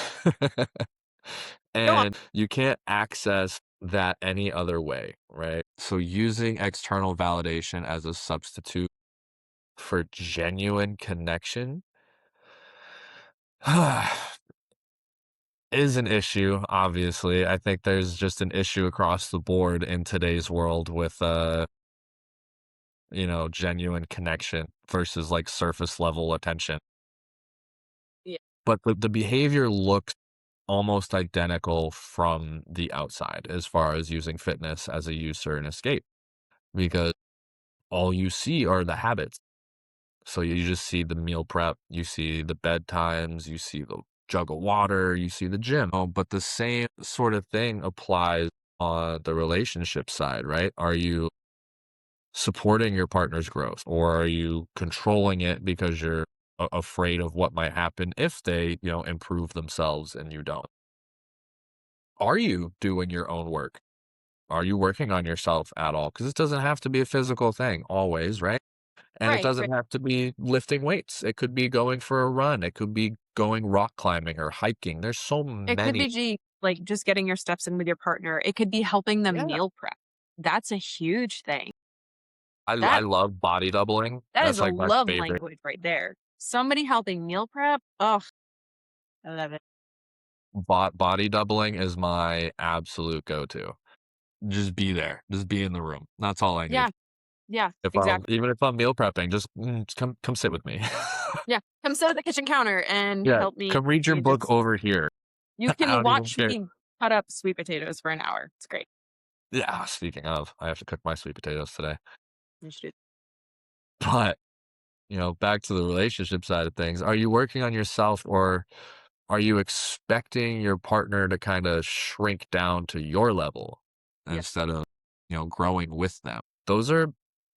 on. And you can't access that any other way, right? So using external validation as a substitute for genuine connection is an issue, obviously. I think there's just an issue across the board in today's world with genuine connection versus like surface level attention. Yeah. But the behavior looks almost identical from the outside as far as using fitness as a use or an escape because all you see are the habits. So you just see the meal prep, you see the bedtimes, you see the jug of water, you see the gym. Oh, but the same sort of thing applies on the relationship side, right? Are you supporting your partner's growth or are you controlling it because you're afraid of what might happen if they, improve themselves and you don't? Are you doing your own work? Are you working on yourself at all? Because it doesn't have to be a physical thing always, right? And it Right, right. doesn't have to be lifting weights. It could be going for a run. It could be going rock climbing or hiking. There's so It could many. be like just getting your steps in with your partner. It could be helping them Yeah. meal prep. That's a huge thing. I That love body doubling. that is That's a like my love favorite. language right there. Somebody helping meal prep. Oh, I love it. Body doubling is my absolute go-to. Just be there. Just be in the room. That's all I need. Yeah, yeah, If I'm exactly. even if I'm meal prepping, just come sit with me. Yeah. Come sit at the kitchen counter and Yeah, help me. come read your You book just over here. you I can don't even watch care. me cut up sweet potatoes for an hour. It's great. Yeah, speaking of, I have to cook my sweet potatoes today. You should do. But, back to the relationship side of things, are you working on yourself or are you expecting your partner to kinda shrink down to your level Yeah, instead of, growing with them? Those are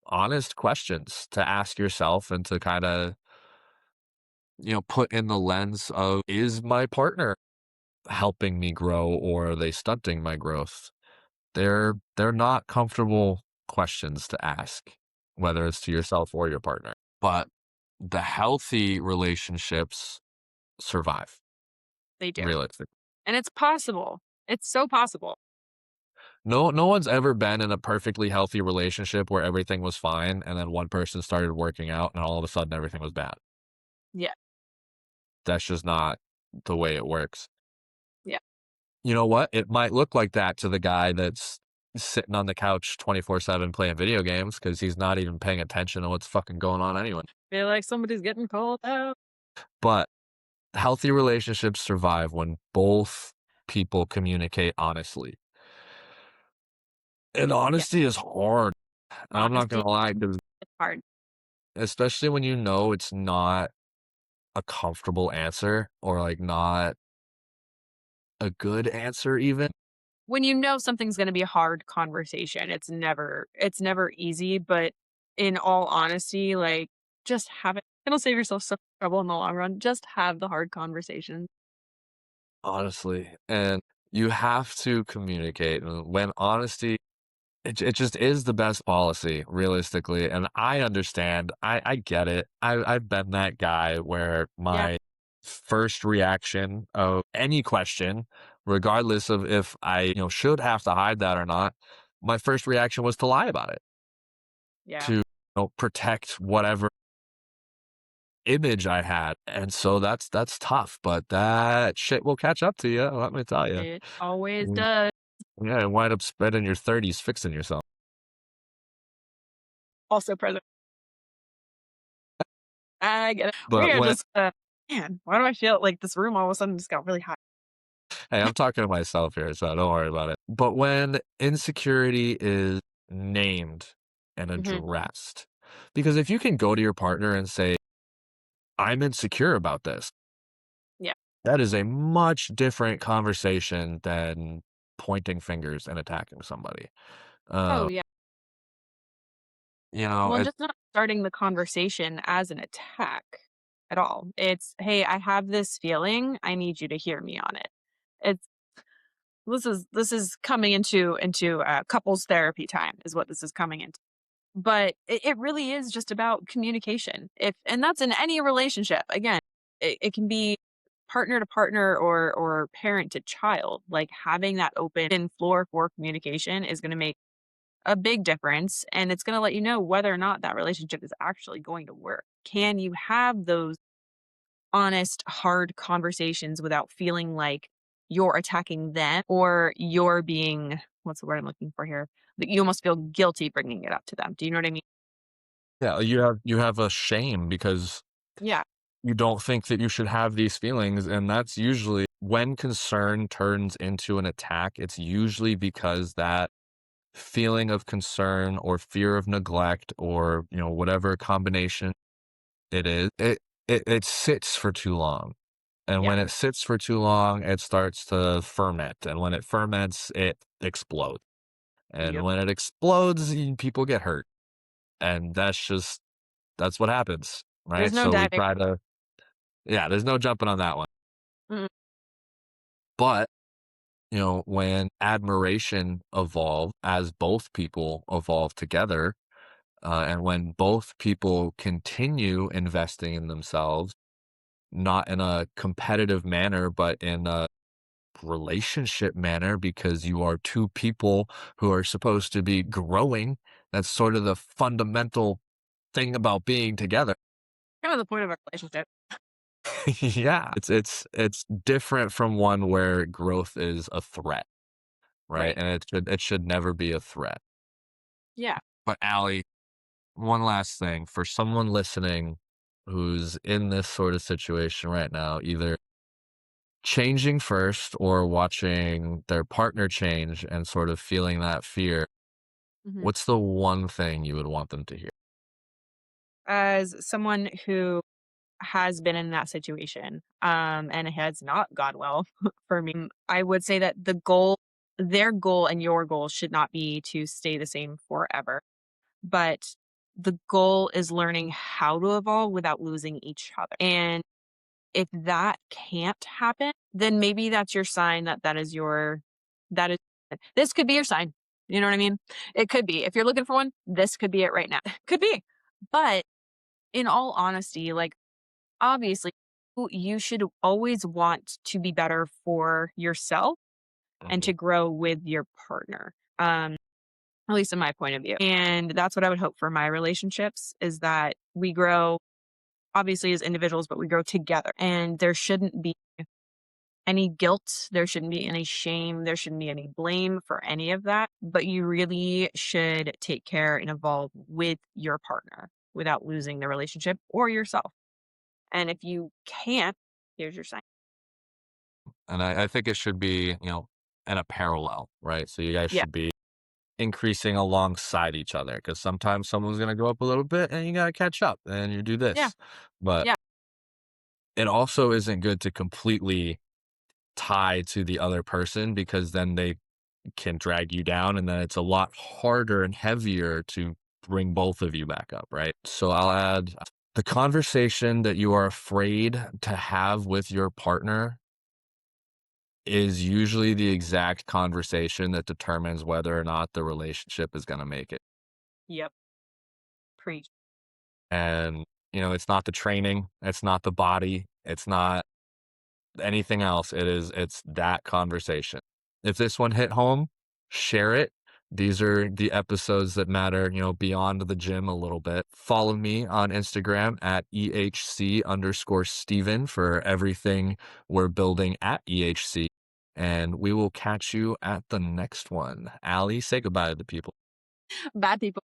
honest questions to ask yourself and to kinda, put in the lens of, "Is my partner helping me grow or are they stunting my growth?" They're not comfortable questions to ask, whether it's to yourself or your partner. But the healthy relationships survive, they do. realistic. And it's possible. It's so possible. No one's ever been in a perfectly healthy relationship where everything was fine and then one person started working out and all of a sudden everything was bad. Yeah, That's just not the way it works. yeah. You know what? It might look like that to the guy that's sitting on the couch 24/7 playing video games because he's not even paying attention to what's fucking going on anyway. Feel like somebody's getting called out. But healthy relationships survive when both people communicate honestly. And Yeah, honesty is hard. I'm not honesty gonna lie, because is hard. especially when you know it's not a comfortable answer or like not a good answer even. When you know something's gonna be a hard conversation, it's never easy, but in all honesty, like, just have it. It'll save yourself some trouble in the long run. Just have the hard conversation. Honestly. And you have to communicate. And when honesty it just is the best policy, realistically, and I understand, I get it. I've been that guy where Yeah, my first reaction of any question, regardless of if I, should have to hide that or not, my first reaction was to lie about it, yeah. to, protect whatever image I had, and so that's tough, but that shit will catch up to you, let me tell you. It always does. Yeah, and wind up spending your 30s fixing yourself. Also present. I get it. We But are when just, man, why do I feel like this room all of a sudden just got really hot? Hey, I'm talking to myself here, so don't worry about it. But when insecurity is named and Mhm. addressed, because if you can go to your partner and say, I'm insecure about this, Yeah. that is a much different conversation than pointing fingers and attacking somebody. Oh, Uh, yeah. you know, Well, and it, just not starting the conversation as an attack at all. It's, "Hey, I have this feeling. I need you to hear me on it." It's this is coming into couples therapy time is what this is coming into. But it really is just about communication. If and that's in any relationship. Again, it can be partner to partner or parent to child, like having that open floor for communication is going to make a big difference, and it's going to let you know whether or not that relationship is actually going to work. Can you have those honest, hard conversations without feeling like you're attacking them or you're being, what's the word I'm looking for here? That you almost feel guilty bringing it up to them. Do you know what I mean? Yeah, you have a shame because Yeah. you don't think that you should have these feelings, and that's usually when concern turns into an attack, it's usually because that feeling of concern or fear of neglect or, whatever combination it is, it sits for too long. And Yeah. when it sits for too long, it starts to ferment, and when it ferments, it explodes. And Yep. when it explodes, people get hurt, and that's what happens, There's right? no So we diving. try to yeah, there's no jumping on that one. Mm. But, when admiration evolve as both people evolve together, and when both people continue investing in themselves, not in a competitive manner, but in a relationship manner, because you are two people who are supposed to be growing. That's sort of the fundamental thing about being together. Kind of the point of a relationship. Yeah, it's different from one where growth is a threat, right? Right. And it should never be a threat. Yeah. But Allie, one last thing for someone listening who's in this sort of situation right now, either changing first or watching their partner change and sort of feeling that fear, Mhm. what's the one thing you would want them to hear? As someone who has been in that situation, and it has not gone well for me, I would say that their goal and your goal should not be to stay the same forever, but the goal is learning how to evolve without losing each other. And if that can't happen, then maybe that's your sign that that is this could be your sign. You know what I mean? It could be. If you're looking for one, this could be it right now. Could be. But in all honesty, like obviously you should always want to be better for yourself and Mhm. to grow with your partner. At least in my point of view. And that's what I would hope for my relationships is that we grow obviously as individuals, but we grow together. And there shouldn't be any guilt. There shouldn't be any shame. There shouldn't be any blame for any of that. But you really should take care and evolve with your partner without losing the relationship or yourself. And if you can't, here's your sign. And I think it should be, in a parallel, right? So you guys Yeah. should be increasing alongside each other because sometimes someone's going to go up a little bit and you got to catch up and you do Yeah. this. But Yeah. it also isn't good to completely tie to the other person because then they can drag you down and then it's a lot harder and heavier to bring both of you back up, right? So I'll add the conversation that you are afraid to have with your partner is usually the exact conversation that determines whether or not the relationship is going to make it. Yep. Preach. And, it's not the training, it's not the body, it's not anything else. It's that conversation. If this one hit home, share it. These are the episodes that matter, beyond the gym a little bit. Follow me on Instagram at EHC_Steven for everything we're building at EHC. And we will catch you at the next one. Allie, say goodbye to the people. Bad people.